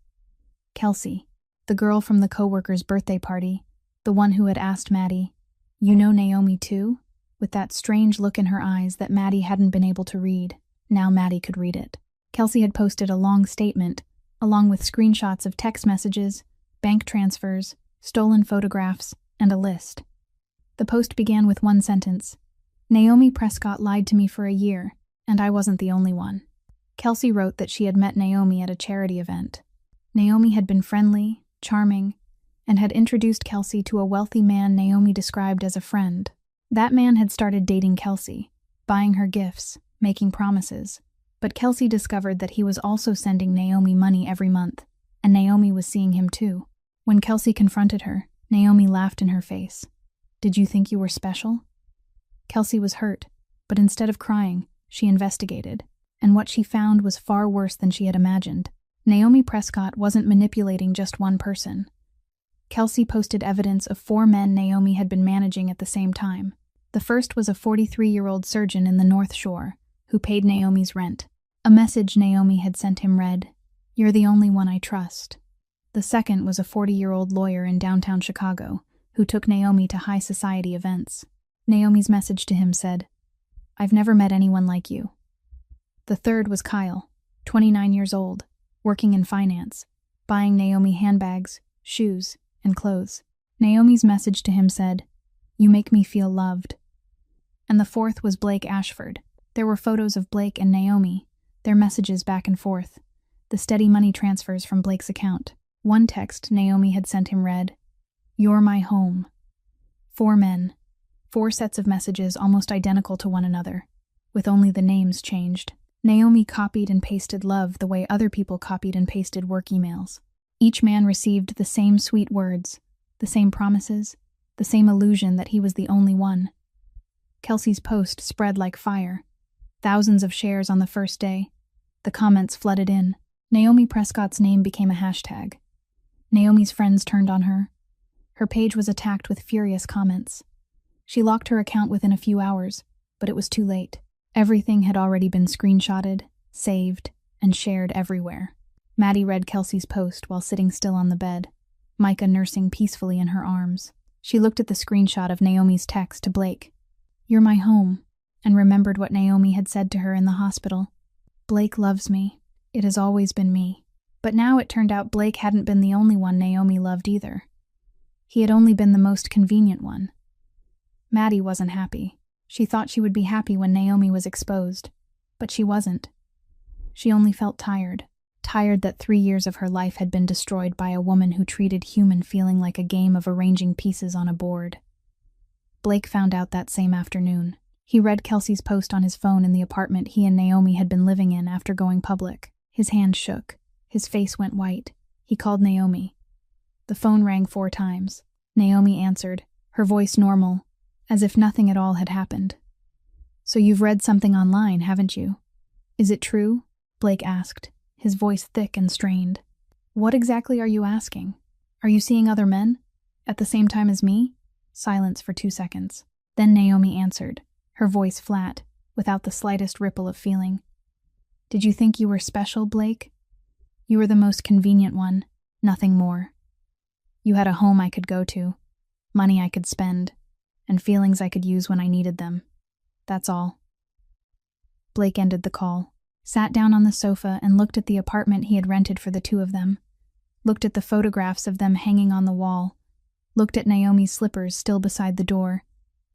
Kelsey, the girl from the coworker's birthday party, the one who had asked Maddie, "You know Naomi too?" With that strange look in her eyes that Maddie hadn't been able to read. Now Maddie could read it. Kelsey had posted a long statement, along with screenshots of text messages, bank transfers, stolen photographs, and a list. The post began with one sentence: "Naomi Prescott lied to me for a year, and I wasn't the only one." Kelsey wrote that she had met Naomi at a charity event. Naomi had been friendly, charming, and had introduced Kelsey to a wealthy man Naomi described as a friend. That man had started dating Kelsey, buying her gifts, making promises. But Kelsey discovered that he was also sending Naomi money every month, and Naomi was seeing him too. When Kelsey confronted her, Naomi laughed in her face. "Did you think you were special?" Kelsey was hurt, but instead of crying, she investigated, and what she found was far worse than she had imagined. Naomi Prescott wasn't manipulating just one person. Kelsey posted evidence of 4 men Naomi had been managing at the same time. The first was a 43-year-old surgeon in the North Shore, who paid Naomi's rent. A message Naomi had sent him read, "You're the only one I trust." The second was a 40-year-old lawyer in downtown Chicago, who took Naomi to high society events. Naomi's message to him said, "I've never met anyone like you." The third was Kyle, 29 years old, working in finance, buying Naomi handbags, shoes, and clothes. Naomi's message to him said, "You make me feel loved." And the fourth was Blake Ashford. There were photos of Blake and Naomi, their messages back and forth, the steady money transfers from Blake's account. One text Naomi had sent him read, "You're my home." 4 men, 4 sets of messages almost identical to one another, with only the names changed. Naomi copied and pasted love the way other people copied and pasted work emails. Each man received the same sweet words, the same promises, the same illusion that he was the only one. Kelsey's post spread like fire. Thousands of shares on the first day. The comments flooded in. Naomi Prescott's name became a hashtag. Naomi's friends turned on her. Her page was attacked with furious comments. She locked her account within a few hours, but it was too late. Everything had already been screenshotted, saved, and shared everywhere. Maddie read Kelsey's post while sitting still on the bed, Micah nursing peacefully in her arms. She looked at the screenshot of Naomi's text to Blake, "You're my home," and remembered what Naomi had said to her in the hospital. "Blake loves me. It has always been me." But now it turned out Blake hadn't been the only one Naomi loved either. He had only been the most convenient one. Maddie wasn't happy. She thought she would be happy when Naomi was exposed, but she wasn't. She only felt tired that 3 years of her life had been destroyed by a woman who treated human feeling like a game of arranging pieces on a board. Blake found out that same afternoon. He read Kelsey's post on his phone in the apartment he and Naomi had been living in after going public. His hand shook. His face went white. He called Naomi. The phone rang 4 times. Naomi answered, her voice normal, as if nothing at all had happened. "So you've read something online, haven't you? Is it true?" Blake asked, his voice thick and strained. "What exactly are you asking? Are you seeing other men? At the same time as me?" Silence for 2 seconds. Then Naomi answered, her voice flat, without the slightest ripple of feeling. "Did you think you were special, Blake? You were the most convenient one, nothing more. You had a home I could go to, money I could spend, and feelings I could use when I needed them. That's all." Blake ended the call. sat down on the sofa and looked at the apartment he had rented for the two of them, looked at the photographs of them hanging on the wall, looked at Naomi's slippers still beside the door,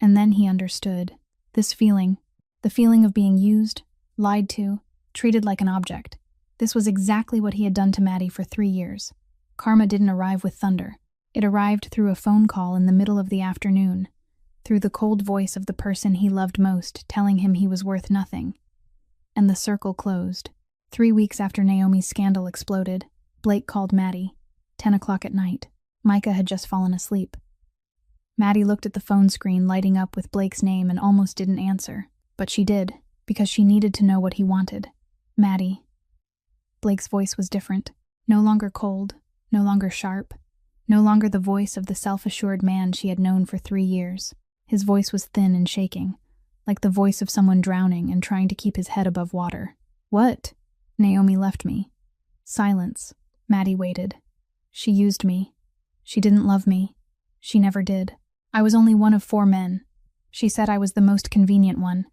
and then he understood. This feeling, the feeling of being used, lied to, treated like an object. This was exactly what he had done to Maddie for 3 years. Karma didn't arrive with thunder. It arrived through a phone call in the middle of the afternoon, through the cold voice of the person he loved most telling him he was worth nothing. And the circle closed. 3 weeks after Naomi's scandal exploded, Blake called Maddie, 10 o'clock at night. Micah had just fallen asleep. Maddie looked at the phone screen lighting up with Blake's name and almost didn't answer. But she did, because she needed to know what he wanted. Maddie. Blake's voice was different. No longer cold, no longer sharp, no longer the voice of the self-assured man she had known for 3 years. His voice was thin and shaking, like the voice of someone drowning and trying to keep his head above water. What? Naomi left me. Silence. Maddie waited. She used me. She didn't love me. She never did. I was only one of 4 men. She said I was the most convenient one.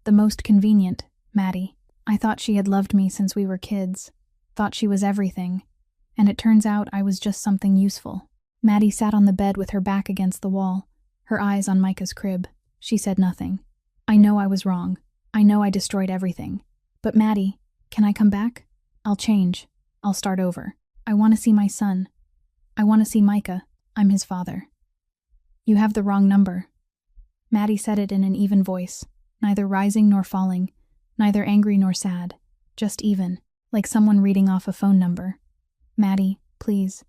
The most convenient, Maddie. I thought she had loved me since we were kids. Thought she was everything. And it turns out I was just something useful. Maddie sat on the bed with her back against the wall, her eyes on Micah's crib. She said nothing. I know I was wrong. I know I destroyed everything. But Maddie, can I come back? I'll change. I'll start over. I want to see my son. I want to see Micah. I'm his father. You have the wrong number. Maddie said it in an even voice, neither rising nor falling, neither angry nor sad, just even, like someone reading off a phone number. Maddie, please.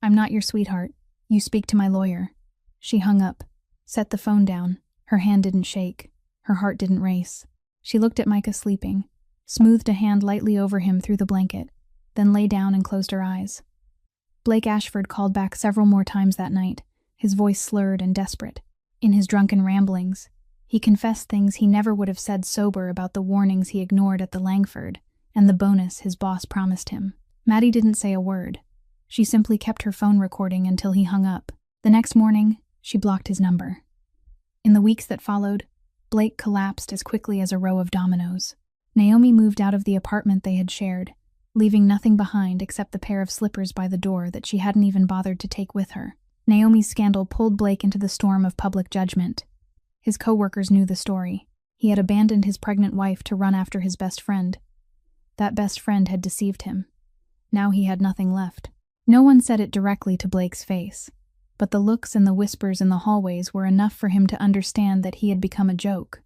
I'm not your sweetheart. You speak to my lawyer. She hung up, set the phone down. Her hand didn't shake. Her heart didn't race. She looked at Micah sleeping, smoothed a hand lightly over him through the blanket, then lay down and closed her eyes. Blake Ashford called back several more times that night, his voice slurred and desperate. In his drunken ramblings, he confessed things he never would have said sober about the warnings he ignored at the Langford and the bonus his boss promised him. Maddie didn't say a word. She simply kept her phone recording until he hung up. The next morning, she blocked his number. In the weeks that followed, Blake collapsed as quickly as a row of dominoes. Naomi moved out of the apartment they had shared, leaving nothing behind except the pair of slippers by the door that she hadn't even bothered to take with her. Naomi's scandal pulled Blake into the storm of public judgment. His co-workers knew the story. He had abandoned his pregnant wife to run after his best friend. That best friend had deceived him. Now he had nothing left. No one said it directly to Blake's face, but the looks and the whispers in the hallways were enough for him to understand that he had become a joke.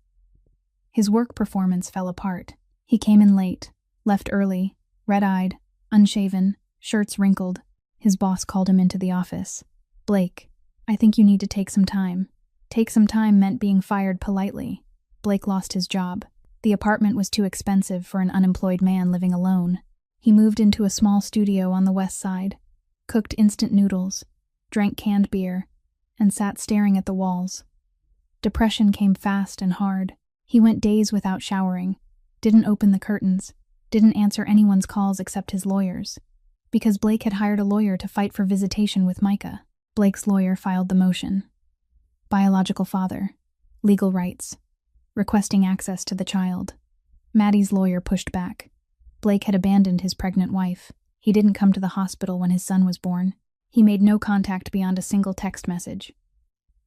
His work performance fell apart. He came in late, left early, red-eyed, unshaven, shirts wrinkled. His boss called him into the office. Blake, I think you need to take some time. Take some time meant being fired politely. Blake lost his job. The apartment was too expensive for an unemployed man living alone. He moved into a small studio on the west side, cooked instant noodles, drank canned beer, and sat staring at the walls. Depression came fast and hard. He went days without showering, didn't open the curtains, didn't answer anyone's calls except his lawyer's, because Blake had hired a lawyer to fight for visitation with Micah. Blake's lawyer filed the motion. Biological father, legal rights, requesting access to the child. Maddie's lawyer pushed back. Blake had abandoned his pregnant wife. He didn't come to the hospital when his son was born. He made no contact beyond a single text message.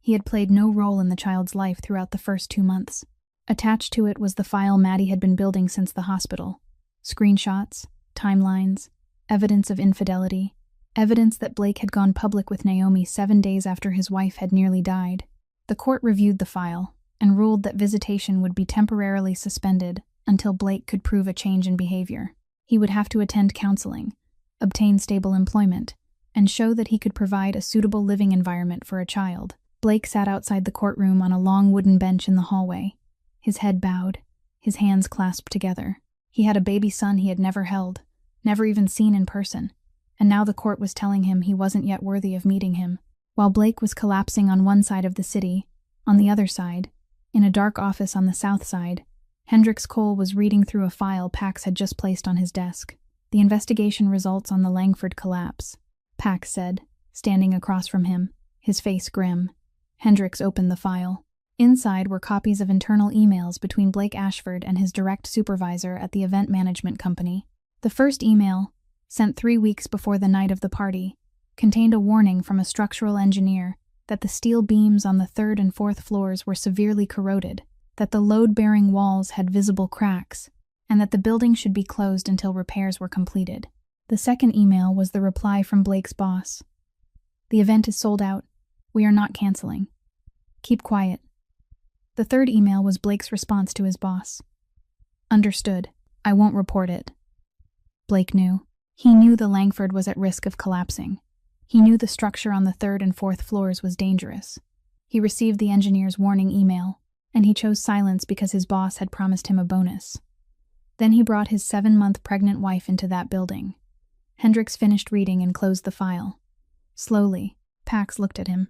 He had played no role in the child's life throughout the first 2 months. Attached to it was the file Maddie had been building since the hospital. Screenshots, timelines, evidence of infidelity, evidence that Blake had gone public with Naomi 7 days after his wife had nearly died. The court reviewed the file and ruled that visitation would be temporarily suspended until Blake could prove a change in behavior. He would have to attend counseling, obtain stable employment, and show that he could provide a suitable living environment for a child. Blake sat outside the courtroom on a long wooden bench in the hallway, his head bowed, his hands clasped together. He had a baby son he had never held, never even seen in person, and now the court was telling him he wasn't yet worthy of meeting him. While Blake was collapsing on one side of the city, on the other side, in a dark office on the south side, Hendrix Cole was reading through a file Pax had just placed on his desk. The investigation results on the Langford collapse, Pax said, standing across from him, his face grim. Hendrix opened the file. Inside were copies of internal emails between Blake Ashford and his direct supervisor at the event management company. The first email, sent 3 weeks before the night of the party, contained a warning from a structural engineer that the steel beams on the 3rd and 4th floors were severely corroded, that the load-bearing walls had visible cracks, and that the building should be closed until repairs were completed. The second email was the reply from Blake's boss. "The event is sold out. We are not canceling. Keep quiet." The third email was Blake's response to his boss. "Understood. I won't report it." Blake knew. He knew the Langford was at risk of collapsing. He knew the structure on the 3rd and 4th floors was dangerous. He received the engineer's warning email, and he chose silence because his boss had promised him a bonus. Then he brought his 7-month pregnant wife into that building. Hendricks finished reading and closed the file. Slowly, Pax looked at him.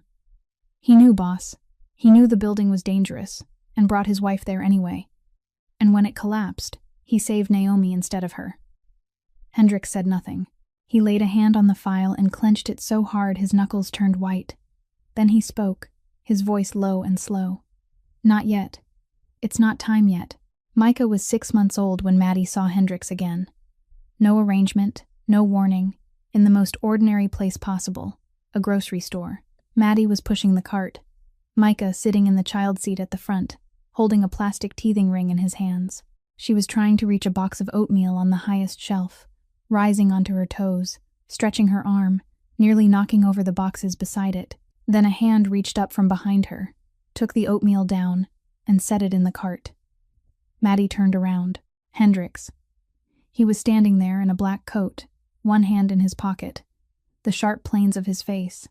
He knew, boss. He knew the building was dangerous, and brought his wife there anyway. And when it collapsed, he saved Naomi instead of her. Hendricks said nothing. He laid a hand on the file and clenched it so hard his knuckles turned white. Then he spoke, his voice low and slow. "Not yet. It's not time yet." Micah was 6 months old when Maddie saw Hendricks again. No arrangement, no warning, in the most ordinary place possible, a grocery store. Maddie was pushing the cart, Micah sitting in the child seat at the front, holding a plastic teething ring in his hands. She was trying to reach a box of oatmeal on the highest shelf, rising onto her toes, stretching her arm, nearly knocking over the boxes beside it. Then a hand reached up from behind her, took the oatmeal down, and set it in the cart. Maddie turned around. Hendricks. He was standing there in a black coat, one hand in his pocket, the sharp planes of his face,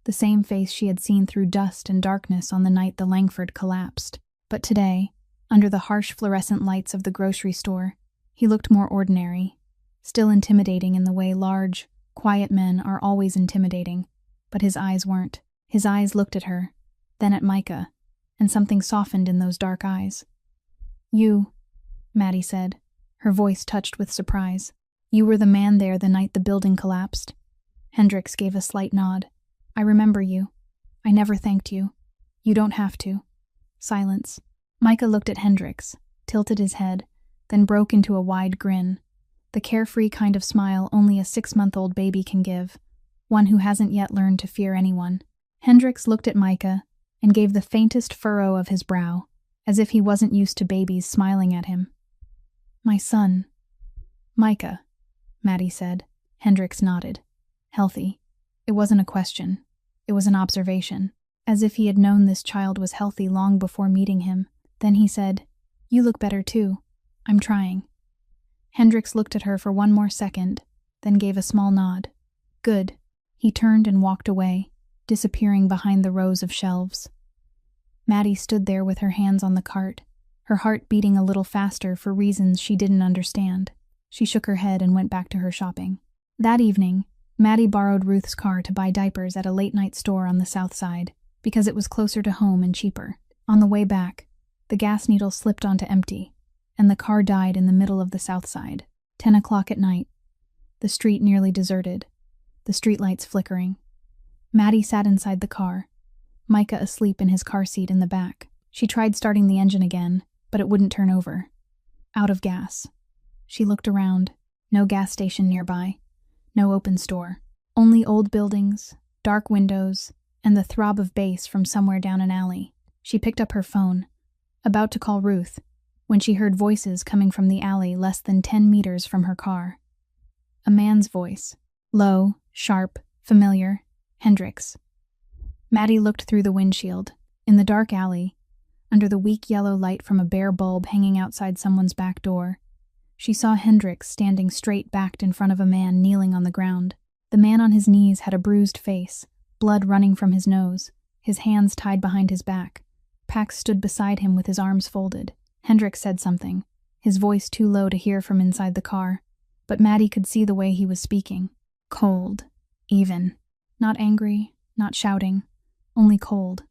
the same face she had seen through dust and darkness on the night the Langford collapsed. But today, under the harsh fluorescent lights of the grocery store, he looked more ordinary, still intimidating in the way large, quiet men are always intimidating, but his eyes weren't. His eyes looked at her, then at Micah, and something softened in those dark eyes. "You," Maddie said, her voice touched with surprise. "You were the man there the night the building collapsed?" Hendricks gave a slight nod. "I remember you. I never thanked you. You don't have to." Silence. Micah looked at Hendricks, tilted his head, then broke into a wide grin. The carefree kind of smile only a 6-month-old baby can give, one who hasn't yet learned to fear anyone. Hendricks looked at Micah and gave the faintest furrow of his brow, as if he wasn't used to babies smiling at him. "My son." "Micah," Maddie said. Hendricks nodded. "Healthy." It wasn't a question. It was an observation, as if he had known this child was healthy long before meeting him. Then he said, "You look better too. I'm trying." Hendricks looked at her for one more second, then gave a small nod. "Good." He turned and walked away, disappearing behind the rows of shelves. Maddie stood there with her hands on the cart, her heart beating a little faster for reasons she didn't understand. She shook her head and went back to her shopping. That evening, Maddie borrowed Ruth's car to buy diapers at a late-night store on the south side, because it was closer to home and cheaper. On the way back, the gas needle slipped onto empty, and the car died in the middle of the south side. 10 o'clock at night. The street nearly deserted, the streetlights flickering. Maddie sat inside the car, Micah asleep in his car seat in the back. She tried starting the engine again, but it wouldn't turn over. Out of gas. She looked around. No gas station nearby. No open store. Only old buildings, dark windows, and the throb of bass from somewhere down an alley. She picked up her phone, about to call Ruth, when she heard voices coming from the alley less than 10 meters from her car. A man's voice. Low, sharp, familiar. Hendricks. Maddie looked through the windshield. In the dark alley, under the weak yellow light from a bare bulb hanging outside someone's back door, she saw Hendricks standing straight-backed in front of a man kneeling on the ground. The man on his knees had a bruised face, blood running from his nose, his hands tied behind his back. Pax stood beside him with his arms folded. Hendricks said something, his voice too low to hear from inside the car, but Maddie could see the way he was speaking. Cold. Even. Not angry, not shouting, only cold.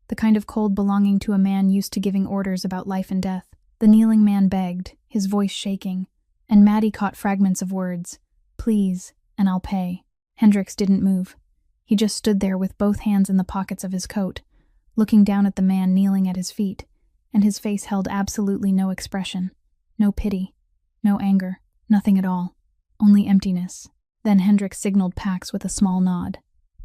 The kind of cold belonging to a man used to giving orders about life and death. The kneeling man begged, his voice shaking, and Maddie caught fragments of words. "Please, and I'll pay." Hendricks didn't move. He just stood there with both hands in the pockets of his coat, looking down at the man kneeling at his feet, and his face held absolutely no expression. No pity, no anger, nothing at all. Only emptiness. Then Hendricks signaled Pax with a small nod.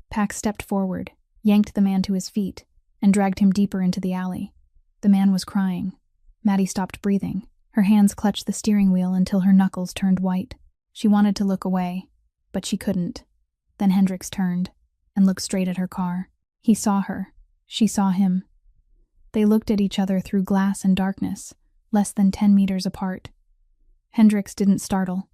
Pax stepped forward, yanked the man to his feet, and dragged him deeper into the alley. The man was crying. Maddie stopped breathing. Her hands clutched the steering wheel until her knuckles turned white. She wanted to look away, but she couldn't. Then Hendricks turned and looked straight at her car. He saw her. She saw him. They looked at each other through glass and darkness, less than 10 meters apart. Hendricks didn't startle,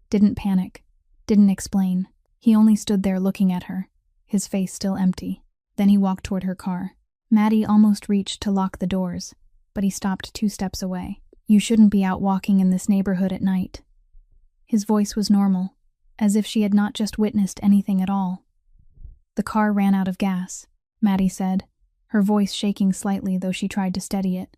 didn't panic, didn't explain. He only stood there looking at her, his face still empty. Then he walked toward her car. Maddie almost reached to lock the doors, but he stopped 2 steps away. "You shouldn't be out walking in this neighborhood at night." His voice was normal, as if she had not just witnessed anything at all. "The car ran out of gas," Maddie said, her voice shaking slightly though she tried to steady it.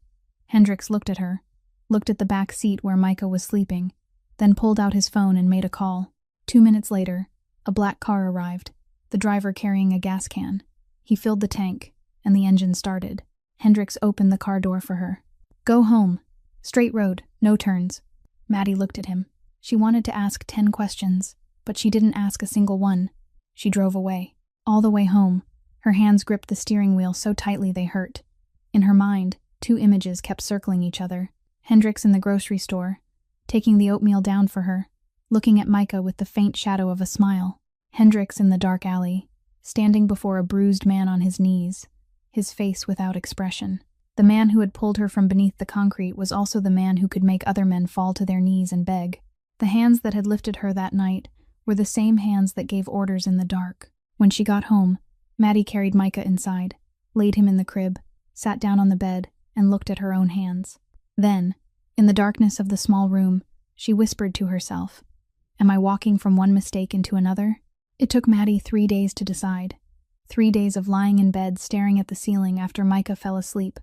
Hendricks looked at her, looked at the back seat where Micah was sleeping, then pulled out his phone and made a call. 2 minutes later, a black car arrived, the driver carrying a gas can. He filled the tank, and the engine started. Hendricks opened the car door for her. "Go home. Straight road, no turns." Maddie looked at him. She wanted to ask 10 questions, but she didn't ask a single one. She drove away. All the way home, her hands gripped the steering wheel so tightly they hurt. In her mind, 2 images kept circling each other. Hendricks in the grocery store, taking the oatmeal down for her, looking at Micah with the faint shadow of a smile. Hendricks in the dark alley, standing before a bruised man on his knees, his face without expression. The man who had pulled her from beneath the concrete was also the man who could make other men fall to their knees and beg. The hands that had lifted her that night were the same hands that gave orders in the dark. When she got home, Maddie carried Micah inside, laid him in the crib, sat down on the bed, and looked at her own hands. Then, in the darkness of the small room, she whispered to herself, "Am I walking from one mistake into another?" It took Maddie 3 days to decide. 3 days of lying in bed staring at the ceiling after Micah fell asleep,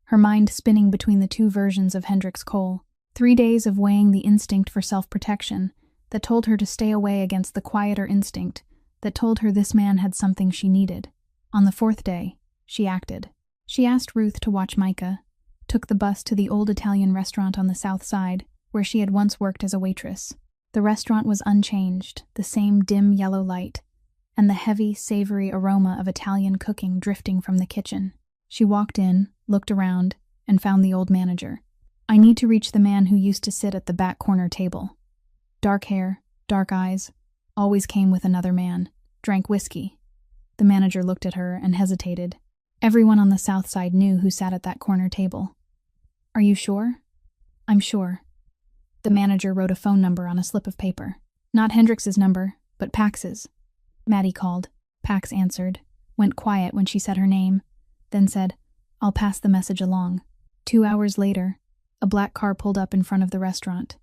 her mind spinning between the 2 versions of Hendricks Cole. 3 days of weighing the instinct for self-protection that told her to stay away against the quieter instinct that told her this man had something she needed. On the 4th day, she acted. She asked Ruth to watch Micah, took the bus to the old Italian restaurant on the south side, where she had once worked as a waitress. The restaurant was unchanged, the same dim yellow light, and the heavy, savory aroma of Italian cooking drifting from the kitchen. She walked in, looked around, and found the old manager. "I need to reach the man who used to sit at the back corner table. Dark hair, dark eyes, always came with another man, drank whiskey." The manager looked at her and hesitated. Everyone on the south side knew who sat at that corner table. "Are you sure?" "I'm sure." The manager wrote a phone number on a slip of paper. Not Hendricks's number, but Pax's. Maddie called. Pax answered, went quiet when she said her name, then said, "I'll pass the message along." 2 hours later, a black car pulled up in front of the restaurant.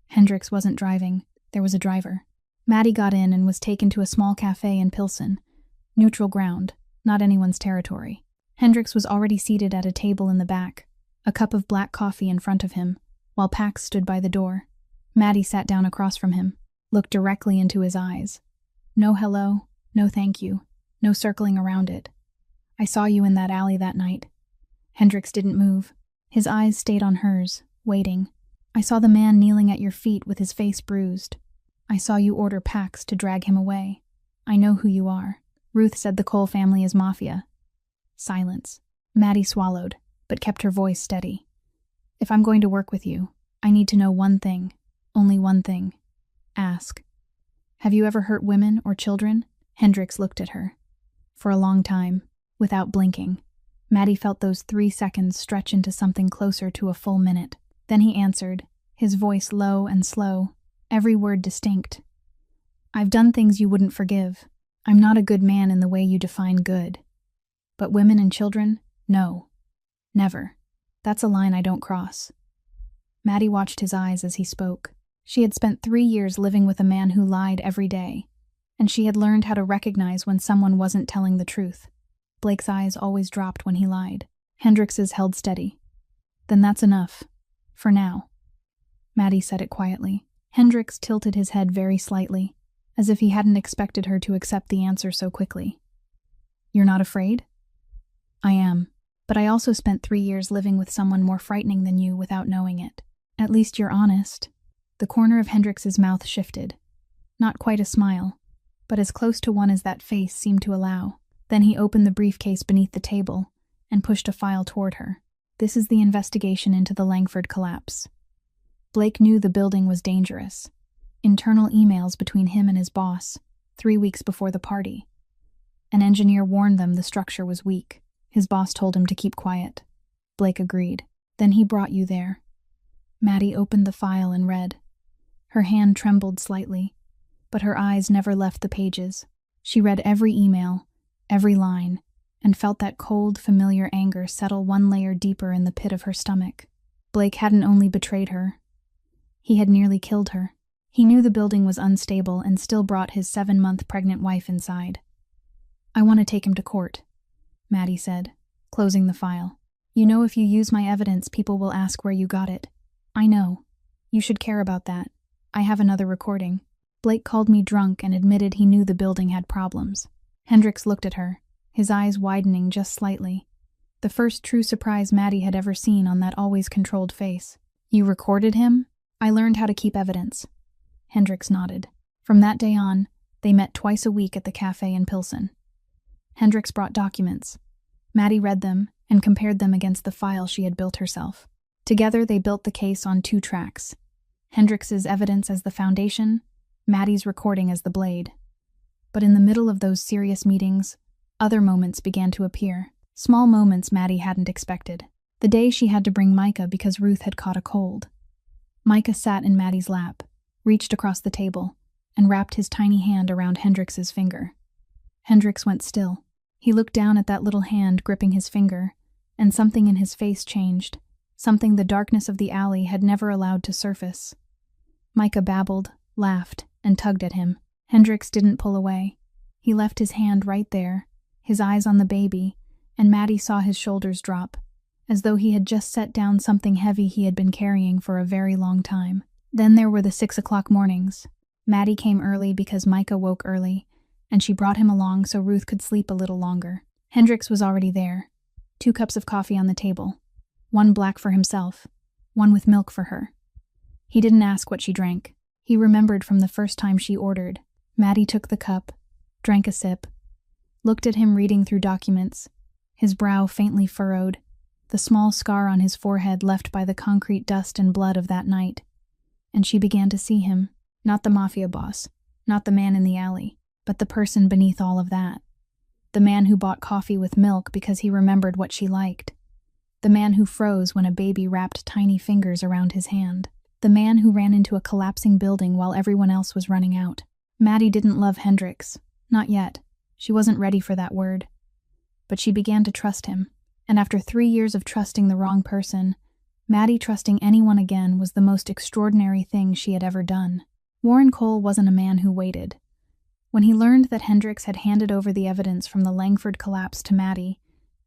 Hendricks wasn't driving. There was a driver. Maddie got in and was taken to a small cafe in Pilsen. Neutral ground, not anyone's territory. Hendricks was already seated at a table in the back, a cup of black coffee in front of him, while Pax stood by the door. Maddie sat down across from him, looked directly into his eyes. No hello, no thank you, no circling around it. "I saw you in that alley that night." Hendricks didn't move. His eyes stayed on hers, waiting. "I saw the man kneeling at your feet with his face bruised. I saw you order Pax to drag him away. I know who you are. Ruth said the Cole family is Mafia." Silence. Maddie swallowed, but kept her voice steady. "If I'm going to work with you, I need to know one thing. Only one thing. Ask. Have you ever hurt women or children?" Hendricks looked at her. For a long time, without blinking, Maddie felt those 3 seconds stretch into something closer to a full minute. Then he answered, his voice low and slow, every word distinct. "I've done things you wouldn't forgive. I'm not a good man in the way you define good. But women and children? No. Never. That's a line I don't cross." Maddie watched his eyes as he spoke. She had spent 3 years living with a man who lied every day, and she had learned how to recognize when someone wasn't telling the truth. Blake's eyes always dropped when he lied. Hendricks's held steady. "Then that's enough. For now." Maddie said it quietly. Hendricks tilted his head very slightly, as if he hadn't expected her to accept the answer so quickly. "You're not afraid?" I am. But I also spent 3 years living with someone more frightening than you without knowing it. At least you're honest. The corner of Hendrix's mouth shifted. Not quite a smile, but as close to one as that face seemed to allow. Then he opened the briefcase beneath the table and pushed a file toward her. This is the investigation into the Langford collapse. Blake knew the building was dangerous. Internal emails between him and his boss, 3 weeks before the party. An engineer warned them the structure was weak. His boss told him to keep quiet. Blake agreed. Then he brought you there. Maddie opened the file and read. Her hand trembled slightly, but her eyes never left the pages. She read every email, every line, and felt that cold, familiar anger settle one layer deeper in the pit of her stomach. Blake hadn't only betrayed her. He had nearly killed her. He knew the building was unstable and still brought his 7-month pregnant wife inside. I want to take him to court, Maddie said, closing the file. You know, if you use my evidence, people will ask where you got it. I know. You should care about that. I have another recording. Blake called me drunk and admitted he knew the building had problems. Hendrix looked at her, his eyes widening just slightly. The first true surprise Maddie had ever seen on that always controlled face. You recorded him? I learned how to keep evidence. Hendrix nodded. From that day on, they met twice a week at the cafe in Pilsen. Hendrix brought documents. Maddie read them and compared them against the file she had built herself. Together they built the case on 2 tracks. Hendrix's evidence as the foundation, Maddie's recording as the blade. But in the middle of those serious meetings, other moments began to appear. Small moments Maddie hadn't expected. The day she had to bring Micah because Ruth had caught a cold. Micah sat in Maddie's lap, reached across the table, and wrapped his tiny hand around Hendrix's finger. Hendrix went still. He looked down at that little hand gripping his finger, and something in his face changed, something the darkness of the alley had never allowed to surface. Micah babbled, laughed, and tugged at him. Hendrix didn't pull away. He left his hand right there, his eyes on the baby, and Maddie saw his shoulders drop, as though he had just set down something heavy he had been carrying for a very long time. Then there were the 6 o'clock mornings. Maddie came early because Micah woke early, and she brought him along so Ruth could sleep a little longer. Hendrix was already there. 2 cups of coffee on the table. 1 black for himself, 1 with milk for her. He didn't ask what she drank. He remembered from the first time she ordered. Maddie took the cup, drank a sip, looked at him reading through documents, his brow faintly furrowed, the small scar on his forehead left by the concrete dust and blood of that night. And she began to see him, not the Mafia boss, not the man in the alley, but the person beneath all of that. The man who bought coffee with milk because he remembered what she liked. The man who froze when a baby wrapped tiny fingers around his hand. The man who ran into a collapsing building while everyone else was running out. Maddie didn't love Hendrix. Not yet. She wasn't ready for that word. But she began to trust him. And after 3 years of trusting the wrong person, Maddie trusting anyone again was the most extraordinary thing she had ever done. Warren Cole wasn't a man who waited. When he learned that Hendrix had handed over the evidence from the Langford collapse to Maddie,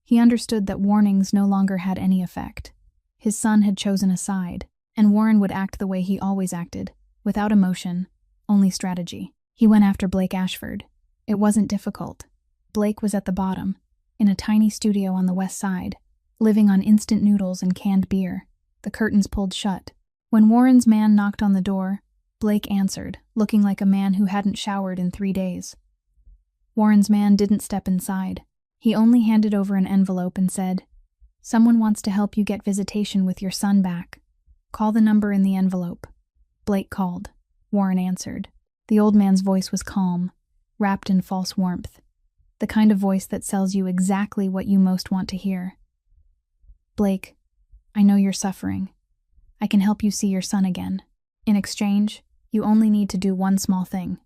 he understood that warnings no longer had any effect. His son had chosen a side, and Warren would act the way he always acted, without emotion, only strategy. He went after Blake Ashford. It wasn't difficult. Blake was at the bottom, in a tiny studio on the west side, living on instant noodles and canned beer, the curtains pulled shut. When Warren's man knocked on the door, Blake answered, looking like a man who hadn't showered in 3 days. Warren's man didn't step inside. He only handed over an envelope and said, "Someone wants to help you get visitation with your son back. Call the number in the envelope." Blake called. Warren answered. The old man's voice was calm, wrapped in false warmth, the kind of voice that tells you exactly what you most want to hear. "Blake, I know you're suffering. I can help you see your son again. In exchange, you only need to do one small thing."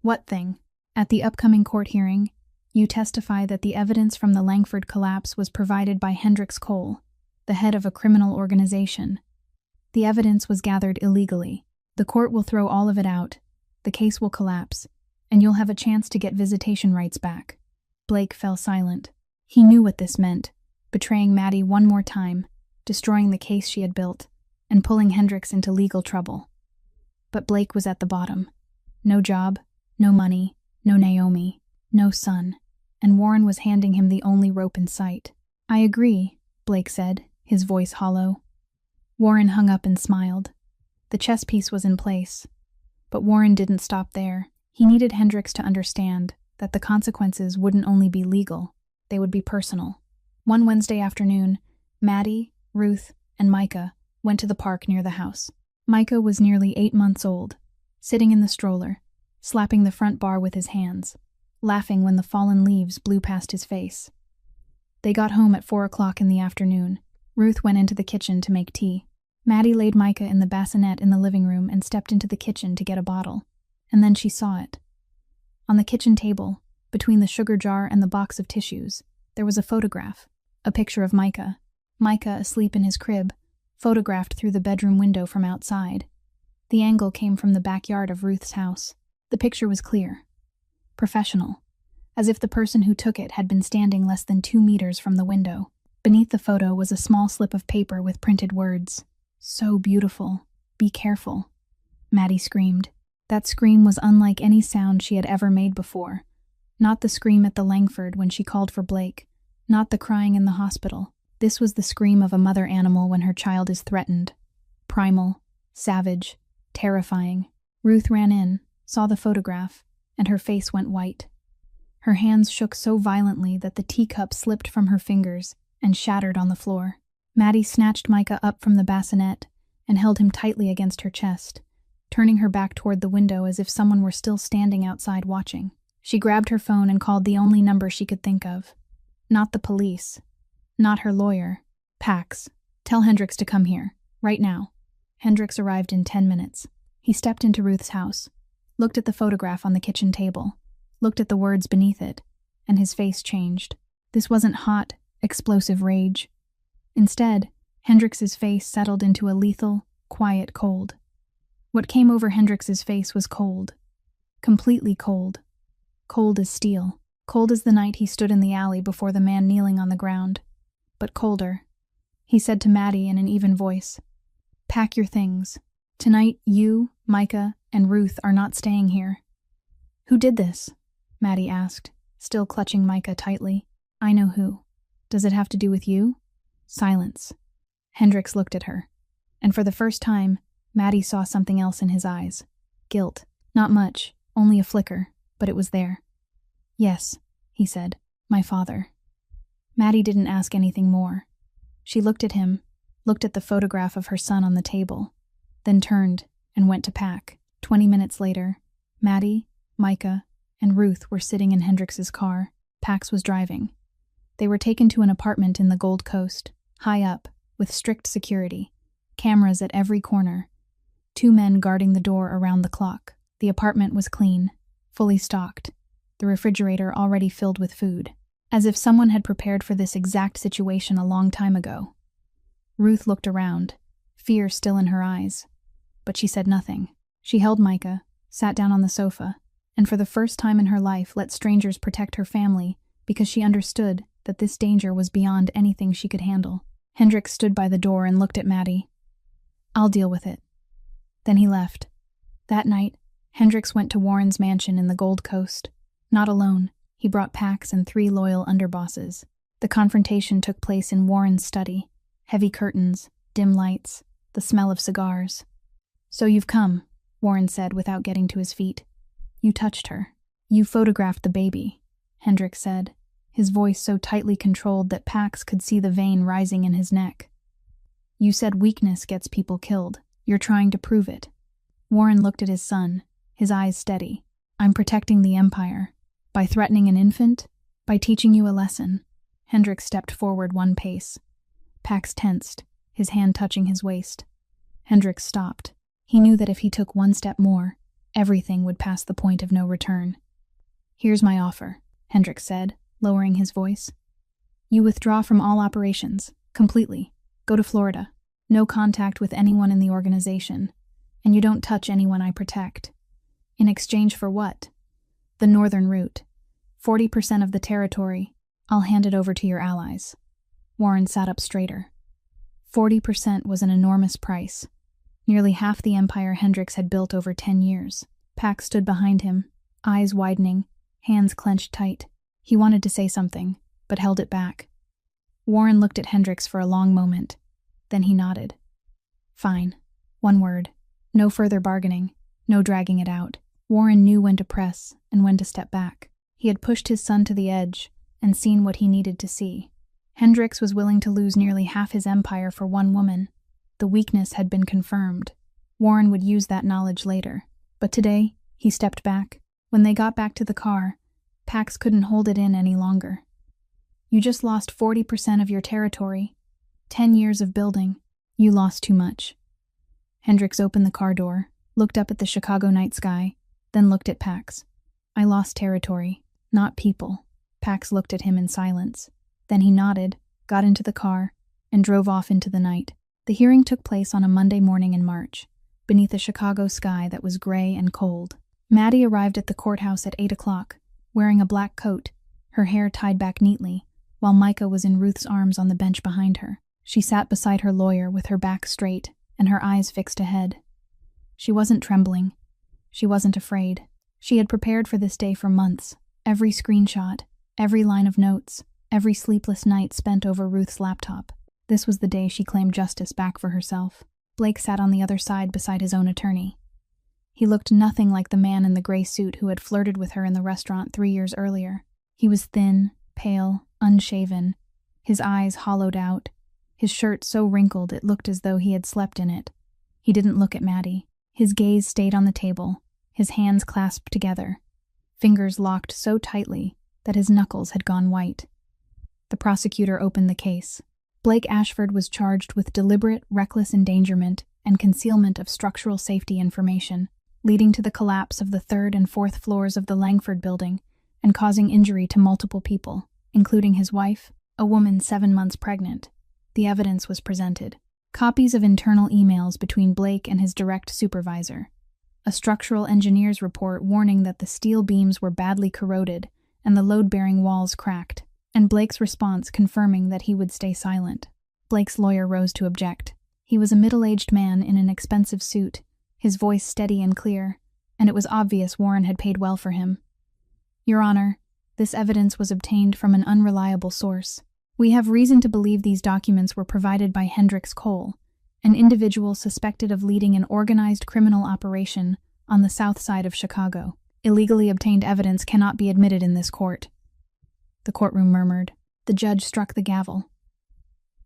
"What thing?" "At the upcoming court hearing, you testify that the evidence from the Langford collapse was provided by Hendrix Cole, the head of a criminal organization. The evidence was gathered illegally. The court will throw all of it out, the case will collapse, and you'll have a chance to get visitation rights back." Blake fell silent. He knew what this meant, betraying Maddie one more time, destroying the case she had built, and pulling Hendrix into legal trouble. But Blake was at the bottom. No job, no money, no Naomi, no son. and Warren was handing him the only rope in sight. "I agree," Blake said, his voice hollow. Warren hung up and smiled. The chess piece was in place. But Warren didn't stop there. He needed Hendricks to understand that the consequences wouldn't only be legal, they would be personal. One Wednesday afternoon, Maddie, Ruth, and Micah went to the park near the house. Micah was nearly 8 months old, sitting in the stroller, slapping the front bar with his hands, laughing when the fallen leaves blew past his face. They got home at 4 o'clock in the afternoon. Ruth went into the kitchen to make tea. Maddie laid Micah in the bassinet in the living room and stepped into the kitchen to get a bottle. And then she saw it. On the kitchen table, between the sugar jar and the box of tissues, there was a photograph, a picture of Micah. Micah asleep in his crib, photographed through the bedroom window from outside. The angle came from the backyard of Ruth's house. The picture was clear, professional, as if the person who took it had been standing less than 2 meters from the window. Beneath the photo was a small slip of paper with printed words. "So beautiful. Be careful," Maddie screamed. That scream was unlike any sound she had ever made before. Not the scream at the Langford when she called for Blake, not the crying in the hospital. This was the scream of a mother animal when her child is threatened. Primal, savage, terrifying. Ruth ran in, saw the photograph, and her face went white. Her hands shook so violently that the teacup slipped from her fingers and shattered on the floor. Maddie snatched Micah up from the bassinet and held him tightly against her chest, turning her back toward the window as if someone were still standing outside watching. She grabbed her phone and called the only number she could think of. Not the police. Not her lawyer. "Pax, tell Hendricks to come here, right now." Hendricks arrived in 10 minutes. He stepped into Ruth's house, looked at the photograph on the kitchen table, looked at the words beneath it, and his face changed. This wasn't hot, explosive rage. Instead, Hendricks's face settled into a lethal, quiet cold. What came over Hendricks's face was cold. Completely cold. Cold as steel. Cold as the night he stood in the alley before the man kneeling on the ground. But colder. He said to Maddie in an even voice, "Pack your things. Tonight you, Micah, and Ruth are not staying here." "Who did this?" Maddie asked, still clutching Micah tightly. "I know who. Does it have to do with you?" Silence. Hendricks looked at her. And for the first time, Maddie saw something else in his eyes. Guilt. Not much, only a flicker, but it was there. "Yes," he said, "my father." Maddie didn't ask anything more. She looked at him, looked at the photograph of her son on the table, then turned and went to pack. 20 minutes later, Maddie, Micah, and Ruth were sitting in Hendricks's car. Pax was driving. They were taken to an apartment in the Gold Coast, high up, with strict security, cameras at every corner, 2 men guarding the door around the clock. The apartment was clean, fully stocked, the refrigerator already filled with food, as if someone had prepared for this exact situation a long time ago. Ruth looked around, fear still in her eyes, but she said nothing. She held Micah, sat down on the sofa, and for the first time in her life let strangers protect her family because she understood that this danger was beyond anything she could handle. Hendricks stood by the door and looked at Maddie. "I'll deal with it." Then he left. That night, Hendricks went to Warren's mansion in the Gold Coast. Not alone, he brought Pax and 3 loyal underbosses. The confrontation took place in Warren's study. Heavy curtains, dim lights, the smell of cigars. "So you've come," Warren said without getting to his feet. "You touched her. You photographed the baby," Hendricks said, his voice so tightly controlled that Pax could see the vein rising in his neck. "You said weakness gets people killed. You're trying to prove it." Warren looked at his son, his eyes steady. "I'm protecting the Empire. By threatening an infant? By teaching you a lesson." Hendricks stepped forward 1 pace. Pax tensed, his hand touching his waist. Hendricks stopped. He knew that if he took 1 step more, everything would pass the point of no return. "Here's my offer," Hendricks said, lowering his voice. "You withdraw from all operations, completely. Go to Florida. No contact with anyone in the organization. And you don't touch anyone I protect. In exchange for what? The northern route. 40% of the territory. I'll hand it over to your allies." Warren sat up straighter. 40% was an enormous price. Nearly half the empire Hendricks had built over 10 years. Pax stood behind him, eyes widening, hands clenched tight. He wanted to say something, but held it back. Warren looked at Hendricks for a long moment. Then he nodded. Fine. One word. No further bargaining. No dragging it out. Warren knew when to press and when to step back. He had pushed his son to the edge and seen what he needed to see. Hendricks was willing to lose nearly half his empire for one woman. The weakness had been confirmed. Warren would use that knowledge later. But today, he stepped back. When they got back to the car, Pax couldn't hold it in any longer. You just lost 40% of your territory. 10 years of building. You lost too much. Hendricks opened the car door, looked up at the Chicago night sky, then looked at Pax. I lost territory, not people. Pax looked at him in silence. Then he nodded, got into the car, and drove off into the night. The hearing took place on a Monday morning in March, beneath a Chicago sky that was gray and cold. Maddie arrived at the courthouse at 8 o'clock, wearing a black coat, her hair tied back neatly, while Micah was in Ruth's arms on the bench behind her. She sat beside her lawyer with her back straight and her eyes fixed ahead. She wasn't trembling. She wasn't afraid. She had prepared for this day for months. Every screenshot, every line of notes, every sleepless night spent over Ruth's laptop. This was the day she claimed justice back for herself. Blake sat on the other side beside his own attorney. He looked nothing like the man in the gray suit who had flirted with her in the restaurant 3 years earlier. He was thin, pale, unshaven, his eyes hollowed out, his shirt so wrinkled it looked as though he had slept in it. He didn't look at Maddie. His gaze stayed on the table, his hands clasped together, fingers locked so tightly that his knuckles had gone white. The prosecutor opened the case. Blake Ashford was charged with deliberate, reckless endangerment and concealment of structural safety information, leading to the collapse of the 3rd and 4th floors of the Langford building and causing injury to multiple people, including his wife, a woman 7 months pregnant. The evidence was presented. Copies of internal emails between Blake and his direct supervisor. A structural engineer's report warning that the steel beams were badly corroded and the load-bearing walls cracked, and Blake's response confirming that he would stay silent. Blake's lawyer rose to object. He was a middle-aged man in an expensive suit, his voice steady and clear, and it was obvious Warren had paid well for him. Your Honor, this evidence was obtained from an unreliable source. We have reason to believe these documents were provided by Hendricks Cole, an individual suspected of leading an organized criminal operation on the south side of Chicago. Illegally obtained evidence cannot be admitted in this court. The courtroom murmured. The judge struck the gavel.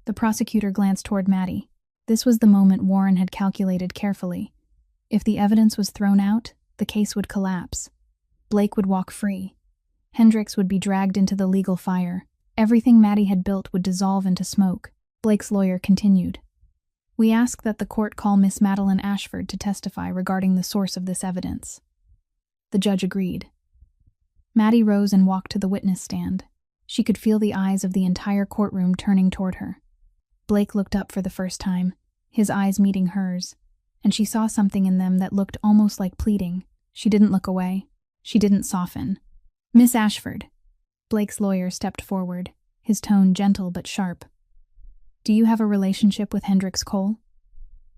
The prosecutor glanced toward Maddie. This was the moment Warren had calculated carefully. If the evidence was thrown out, the case would collapse. Blake would walk free. Hendricks would be dragged into the legal fire. Everything Maddie had built would dissolve into smoke. Blake's lawyer continued. We ask that the court call Miss Madeline Ashford to testify regarding the source of this evidence. The judge agreed. Maddie rose and walked to the witness stand. She could feel the eyes of the entire courtroom turning toward her. Blake looked up for the first time, his eyes meeting hers, and she saw something in them that looked almost like pleading. She didn't look away. She didn't soften. Miss Ashford. Blake's lawyer stepped forward, his tone gentle but sharp. Do you have a relationship with Hendricks Cole?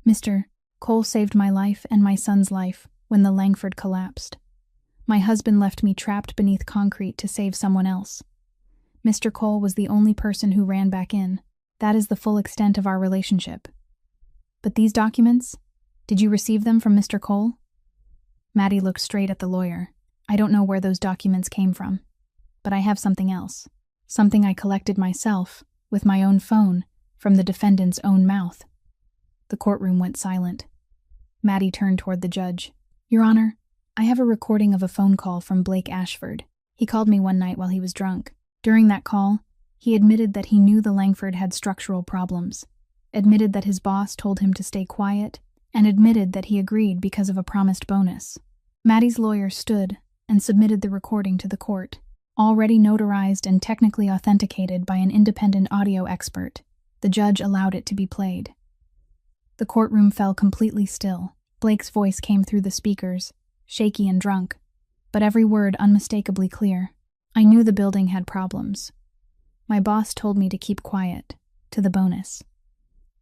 Mr. Cole saved my life and my son's life when the Langford collapsed. My husband left me trapped beneath concrete to save someone else. Mr. Cole was the only person who ran back in. That is the full extent of our relationship. But these documents? Did you receive them from Mr. Cole? Maddie looked straight at the lawyer. I don't know where those documents came from. But I have something else. Something I collected myself, with my own phone, from the defendant's own mouth. The courtroom went silent. Maddie turned toward the judge. Your Honor, I have a recording of a phone call from Blake Ashford. He called me one night while he was drunk. During that call, he admitted that he knew the Langford had structural problems, admitted that his boss told him to stay quiet, and admitted that he agreed because of a promised bonus. Maddie's lawyer stood and submitted the recording to the court, already notarized and technically authenticated by an independent audio expert. The judge allowed it to be played. The courtroom fell completely still. Blake's voice came through the speakers, shaky and drunk, but every word unmistakably clear. I knew the building had problems. My boss told me to keep quiet, to the bonus.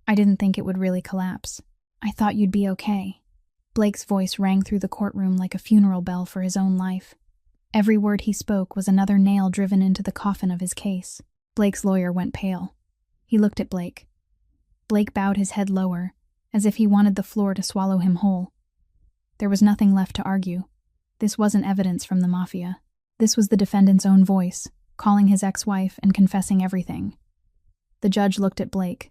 I didn't think it would really collapse. I thought you'd be okay. Blake's voice rang through the courtroom like a funeral bell for his own life. Every word he spoke was another nail driven into the coffin of his case. Blake's lawyer went pale. He looked at Blake. Blake bowed his head lower, as if he wanted the floor to swallow him whole. There was nothing left to argue. This wasn't evidence from the Mafia. This was the defendant's own voice, calling his ex-wife and confessing everything. The judge looked at Blake.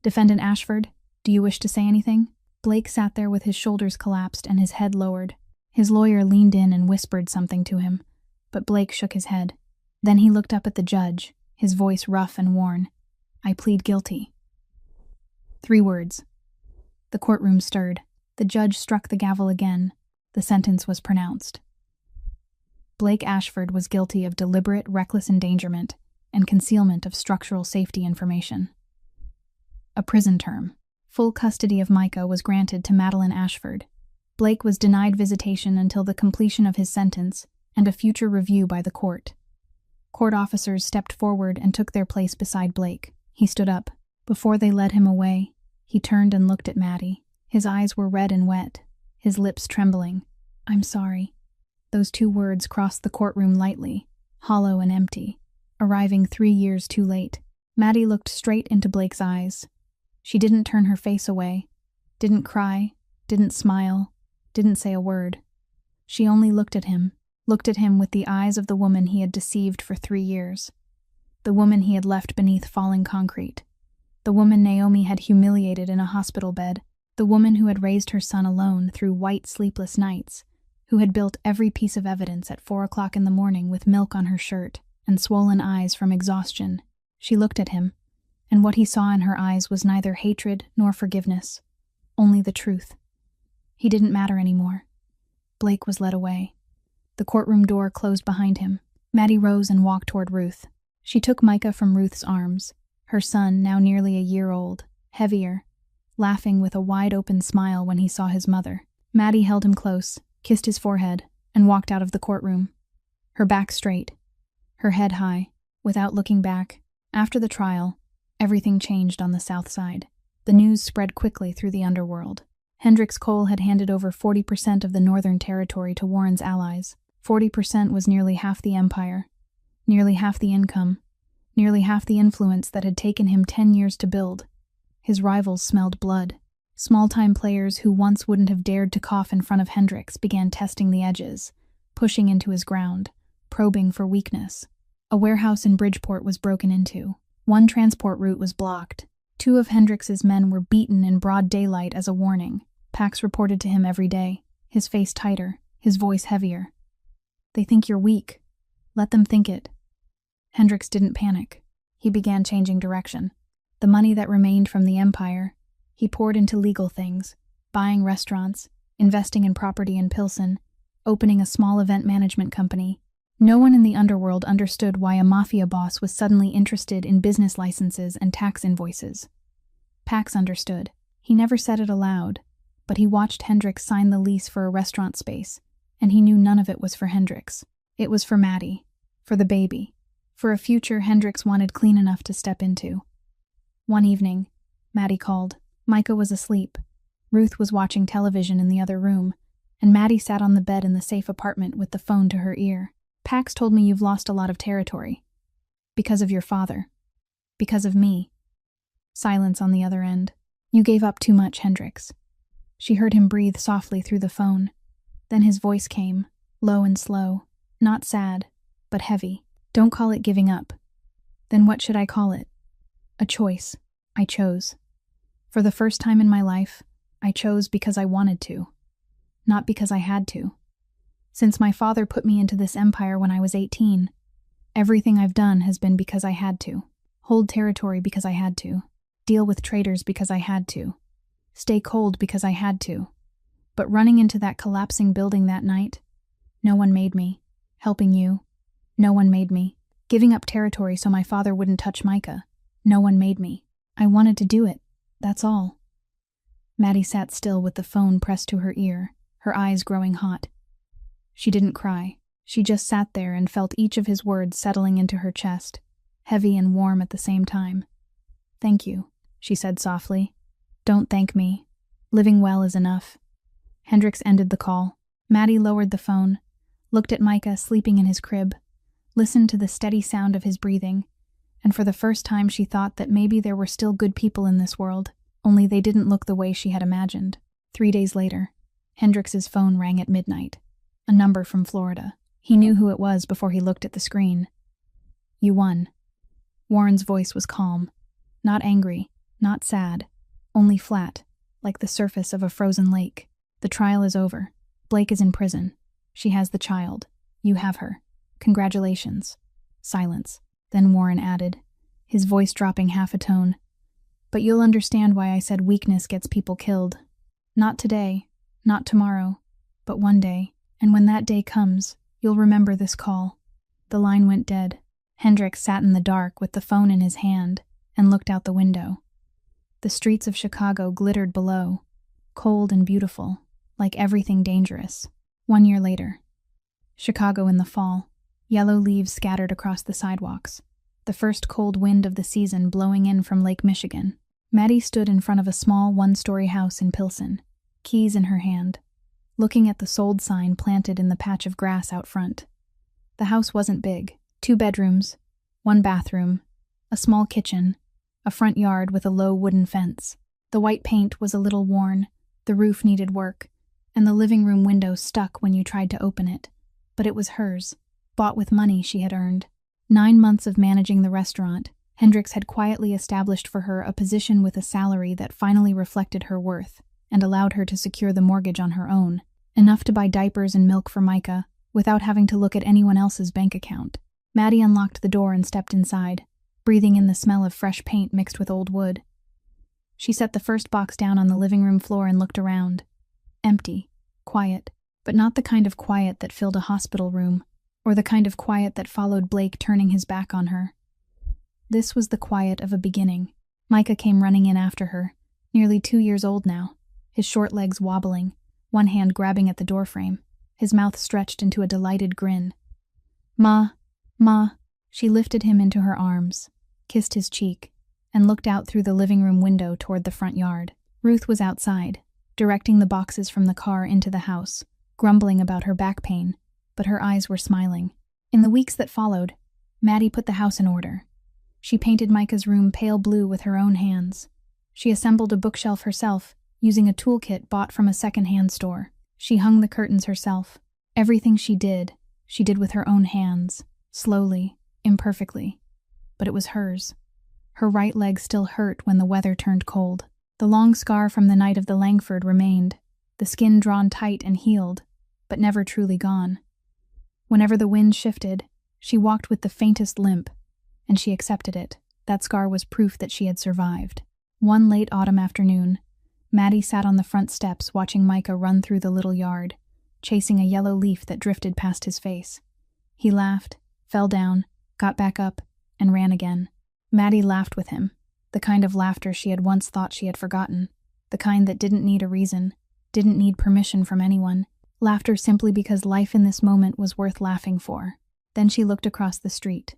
"Defendant Ashford, do you wish to say anything?" Blake sat there with his shoulders collapsed and his head lowered. His lawyer leaned in and whispered something to him, but Blake shook his head. Then he looked up at the judge, his voice rough and worn. "I plead guilty." 3 words. The courtroom stirred. The judge struck the gavel again. The sentence was pronounced. Blake Ashford was guilty of deliberate, reckless endangerment and concealment of structural safety information. A prison term. Full custody of Micah was granted to Madeline Ashford. Blake was denied visitation until the completion of his sentence and a future review by the court. Court officers stepped forward and took their place beside Blake. He stood up. Before they led him away, he turned and looked at Maddie. His eyes were red and wet, his lips trembling. "I'm sorry." Those 2 words crossed the courtroom lightly, hollow and empty, arriving 3 years too late. Maddie looked straight into Blake's eyes. She didn't turn her face away, didn't cry, didn't smile, didn't say a word. She only looked at him with the eyes of the woman he had deceived for 3 years. The woman he had left beneath falling concrete. The woman Naomi had humiliated in a hospital bed. The woman who had raised her son alone through white, sleepless nights, who had built every piece of evidence at 4 o'clock in the morning with milk on her shirt and swollen eyes from exhaustion. She looked at him, and what he saw in her eyes was neither hatred nor forgiveness, only the truth. He didn't matter anymore. Blake was led away. The courtroom door closed behind him. Maddie rose and walked toward Ruth. She took Micah from Ruth's arms, her son, now nearly a year old, heavier, laughing with a wide-open smile when he saw his mother. Maddie held him close, kissed his forehead, and walked out of the courtroom. Her back straight, her head high, without looking back. After the trial, everything changed on the South Side. The news spread quickly through the underworld. Hendricks Cole had handed over 40% of the Northern Territory to Warren's allies. 40% was nearly half the empire, nearly half the income, nearly half the influence that had taken him 10 years to build. His rivals smelled blood. Small-time players who once wouldn't have dared to cough in front of Hendricks began testing the edges, pushing into his ground, probing for weakness. A warehouse in Bridgeport was broken into. 1 transport route was blocked. 2 of Hendricks's men were beaten in broad daylight as a warning. Pax reported to him every day, his face tighter, his voice heavier. "They think you're weak. Let them think it." Hendricks didn't panic. He began changing direction. The money that remained from the empire, he poured into legal things, buying restaurants, investing in property in Pilsen, opening a small event management company. No one in the underworld understood why a mafia boss was suddenly interested in business licenses and tax invoices. Pax understood. He never said it aloud, but he watched Hendricks sign the lease for a restaurant space, and he knew none of it was for Hendricks. It was for Maddie, for the baby, for a future Hendricks wanted clean enough to step into. One evening, Maddie called. Micah was asleep. Ruth was watching television in the other room, and Maddie sat on the bed in the safe apartment with the phone to her ear. "Pax told me you've lost a lot of territory. Because of your father. Because of me." Silence on the other end. "You gave up too much, Hendricks." She heard him breathe softly through the phone. Then his voice came, low and slow, not sad, but heavy. "Don't call it giving up." "Then what should I call it?" "A choice. I chose. For the first time in my life, I chose because I wanted to, not because I had to. Since my father put me into this empire when I was 18, everything I've done has been because I had to. Hold territory because I had to. Deal with traitors because I had to. Stay cold because I had to. But running into that collapsing building that night, no one made me. Helping you, no one made me. Giving up territory so my father wouldn't touch Micah, no one made me. I wanted to do it, that's all." Maddie sat still with the phone pressed to her ear, her eyes growing hot. She didn't cry. She just sat there and felt each of his words settling into her chest, heavy and warm at the same time. "Thank you," she said softly. "Don't thank me. Living well is enough." Hendricks ended the call. Maddie lowered the phone, looked at Micah sleeping in his crib, listened to the steady sound of his breathing, and for the first time she thought that maybe there were still good people in this world, only they didn't look the way she had imagined. 3 days later, Hendrix's phone rang at midnight. A number from Florida. He knew who it was before he looked at the screen. "You won." Warren's voice was calm. Not angry, not sad, only flat, like the surface of a frozen lake. "The trial is over. Blake is in prison. She has the child. You have her. Congratulations." Silence. Then Warren added, his voice dropping half a tone. "But you'll understand why I said weakness gets people killed. Not today, not tomorrow, but one day. And when that day comes, you'll remember this call." The line went dead. Hendrix sat in the dark with the phone in his hand and looked out the window. The streets of Chicago glittered below, cold and beautiful, like everything dangerous. 1 year later. Chicago in the fall. Yellow leaves scattered across the sidewalks. The first cold wind of the season blowing in from Lake Michigan. Maddie stood in front of a small one-story house in Pilsen, keys in her hand, looking at the sold sign planted in the patch of grass out front. The house wasn't big. 2 bedrooms, 1 bathroom, a small kitchen, a front yard with a low wooden fence. The white paint was a little worn, the roof needed work, and the living room window stuck when you tried to open it. But it was hers, bought with money she had earned. 9 months of managing the restaurant, Hendrix had quietly established for her a position with a salary that finally reflected her worth and allowed her to secure the mortgage on her own, enough to buy diapers and milk for Micah without having to look at anyone else's bank account. Maddie unlocked the door and stepped inside, breathing in the smell of fresh paint mixed with old wood. She set the first box down on the living room floor and looked around. Empty, quiet, but not the kind of quiet that filled a hospital room, or the kind of quiet that followed Blake turning his back on her. This was the quiet of a beginning. Micah came running in after her, nearly 2 years old now, his short legs wobbling, one hand grabbing at the doorframe, his mouth stretched into a delighted grin. "Ma, Ma." She lifted him into her arms, kissed his cheek, and looked out through the living room window toward the front yard. Ruth was outside, directing the boxes from the car into the house, grumbling about her back pain, but her eyes were smiling. In the weeks that followed, Maddie put the house in order. She painted Micah's room pale blue with her own hands. She assembled a bookshelf herself, using a toolkit bought from a second-hand store. She hung the curtains herself. Everything she did with her own hands, slowly, imperfectly. But it was hers. Her right leg still hurt when the weather turned cold. The long scar from the night of the Langford remained, the skin drawn tight and healed, but never truly gone. Whenever the wind shifted, she walked with the faintest limp, and she accepted it. That scar was proof that she had survived. One late autumn afternoon, Maddie sat on the front steps watching Micah run through the little yard, chasing a yellow leaf that drifted past his face. He laughed, fell down, got back up, and ran again. Maddie laughed with him, the kind of laughter she had once thought she had forgotten, the kind that didn't need a reason, didn't need permission from anyone, laughter simply because life in this moment was worth laughing for. Then she looked across the street.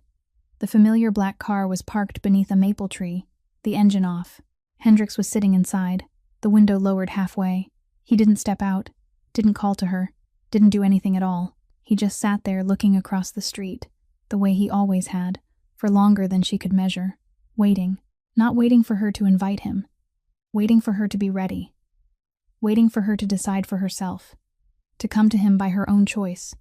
The familiar black car was parked beneath a maple tree, the engine off. Hendrix was sitting inside, the window lowered halfway. He didn't step out, didn't call to her, didn't do anything at all. He just sat there looking across the street, the way he always had, for longer than she could measure, waiting, not waiting for her to invite him, waiting for her to be ready, waiting for her to decide for herself, to come to him by her own choice,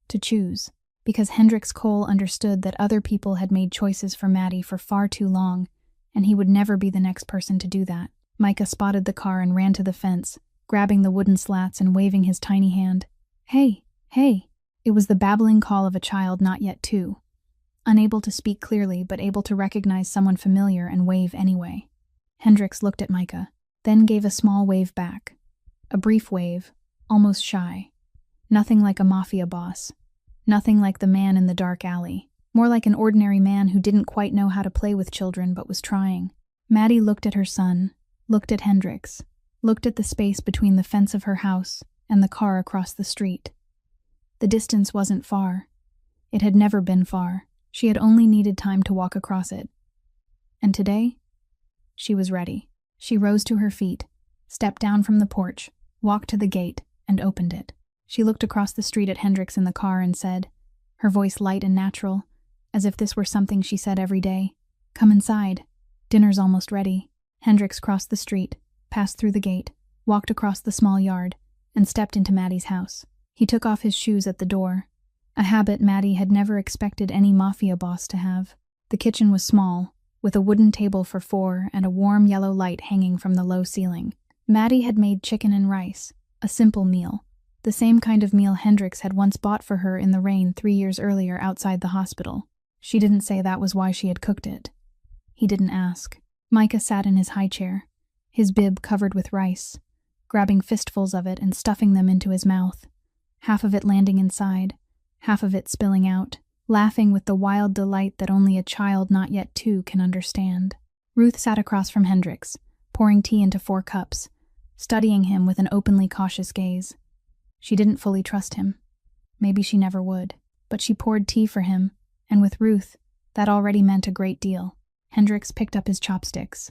to choose, because Hendrix Cole understood that other people had made choices for Maddie for far too long, and he would never be the next person to do that. Micah spotted the car and ran to the fence, grabbing the wooden slats and waving his tiny hand. "Hey, hey." It was the babbling call of a child not yet 2, unable to speak clearly but able to recognize someone familiar and wave anyway. Hendrix looked at Micah, then gave a small wave back. A brief wave, almost shy. Nothing like a Mafia boss. Nothing like the man in the dark alley. More like an ordinary man who didn't quite know how to play with children but was trying. Maddie looked at her son, looked at Hendrix, looked at the space between the fence of her house and the car across the street. The distance wasn't far. It had never been far. She had only needed time to walk across it. And today, she was ready. She rose to her feet, stepped down from the porch, walked to the gate, and opened it. She looked across the street at Hendrix in the car and said, her voice light and natural, as if this were something she said every day, "Come inside. Dinner's almost ready." Hendrix crossed the street, passed through the gate, walked across the small yard, and stepped into Maddie's house. He took off his shoes at the door, a habit Maddie had never expected any Mafia boss to have. The kitchen was small, with a wooden table for four and a warm yellow light hanging from the low ceiling. Maddie had made chicken and rice, a simple meal, the same kind of meal Hendrix had once bought for her in the rain 3 years earlier outside the hospital. She didn't say that was why she had cooked it. He didn't ask. Micah sat in his high chair, his bib covered with rice, grabbing fistfuls of it and stuffing them into his mouth, half of it landing inside, half of it spilling out, laughing with the wild delight that only a child not yet 2 can understand. Ruth sat across from Hendrix, pouring tea into 4 cups, studying him with an openly cautious gaze. She didn't fully trust him. Maybe she never would. But she poured tea for him, and with Ruth, that already meant a great deal. Hendrix picked up his chopsticks.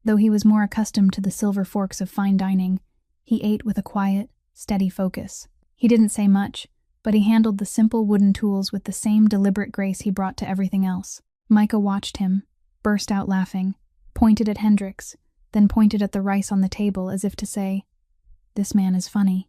Though he was more accustomed to the silver forks of fine dining, he ate with a quiet, steady focus. He didn't say much, but he handled the simple wooden tools with the same deliberate grace he brought to everything else. Micah watched him, burst out laughing, pointed at Hendrix, then pointed at the rice on the table as if to say, "This man is funny."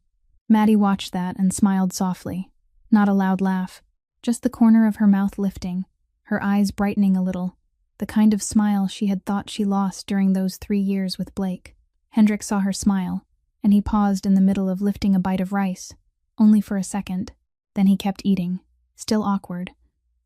Maddie watched that and smiled softly, not a loud laugh, just the corner of her mouth lifting, her eyes brightening a little, the kind of smile she had thought she lost during those 3 years with Blake. Hendrix saw her smile, and he paused in the middle of lifting a bite of rice, only for a second. Then he kept eating, still awkward,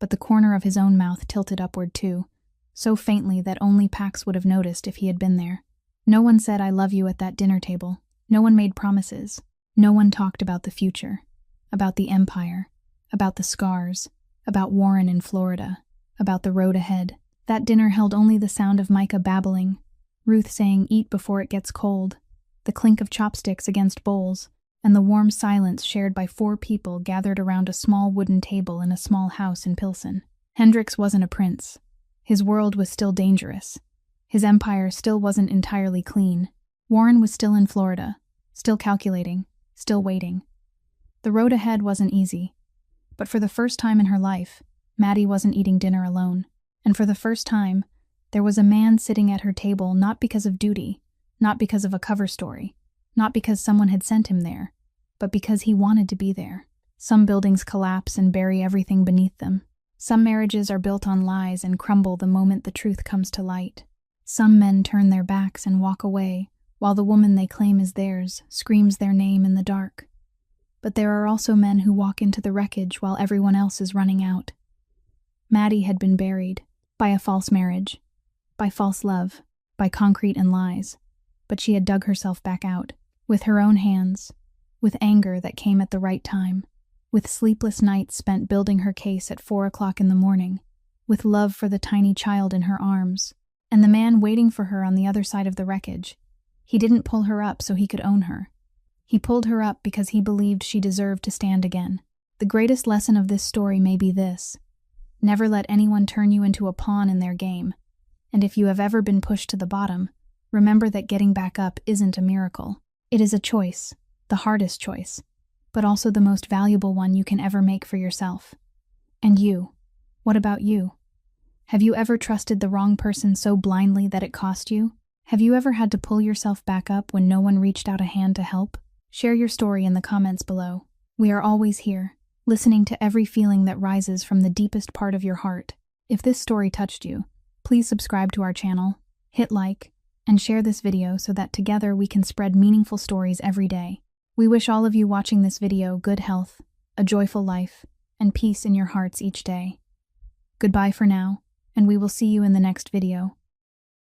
but the corner of his own mouth tilted upward too, so faintly that only Pax would have noticed if he had been there. No one said "I love you" at that dinner table. No one made promises. No one talked about the future, about the Empire, about the scars, about Warren in Florida, about the road ahead. That dinner held only the sound of Micah babbling, Ruth saying "eat before it gets cold," the clink of chopsticks against bowls, and the warm silence shared by 4 people gathered around a small wooden table in a small house in Pilsen. Hendrix wasn't a prince. His world was still dangerous. His empire still wasn't entirely clean. Warren was still in Florida, still calculating, still waiting. The road ahead wasn't easy, but for the first time in her life, Maddie wasn't eating dinner alone. And for the first time, there was a man sitting at her table not because of duty, not because of a cover story, not because someone had sent him there, but because he wanted to be there. Some buildings collapse and bury everything beneath them. Some marriages are built on lies and crumble the moment the truth comes to light. Some men turn their backs and walk away, while the woman they claim is theirs screams their name in the dark. But there are also men who walk into the wreckage while everyone else is running out. Maddie had been buried by a false marriage, by false love, by concrete and lies, but she had dug herself back out, with her own hands, with anger that came at the right time, with sleepless nights spent building her case at 4 o'clock in the morning, with love for the tiny child in her arms, and the man waiting for her on the other side of the wreckage. He didn't pull her up so he could own her. He pulled her up because he believed she deserved to stand again. The greatest lesson of this story may be this: never let anyone turn you into a pawn in their game. And if you have ever been pushed to the bottom, remember that getting back up isn't a miracle. It is a choice, the hardest choice, but also the most valuable one you can ever make for yourself. And you, what about you? Have you ever trusted the wrong person so blindly that it cost you? Have you ever had to pull yourself back up when no one reached out a hand to help? Share your story in the comments below. We are always here, listening to every feeling that rises from the deepest part of your heart. If this story touched you, please subscribe to our channel, hit like, and share this video so that together we can spread meaningful stories every day. We wish all of you watching this video good health, a joyful life, and peace in your hearts each day. Goodbye for now, and we will see you in the next video.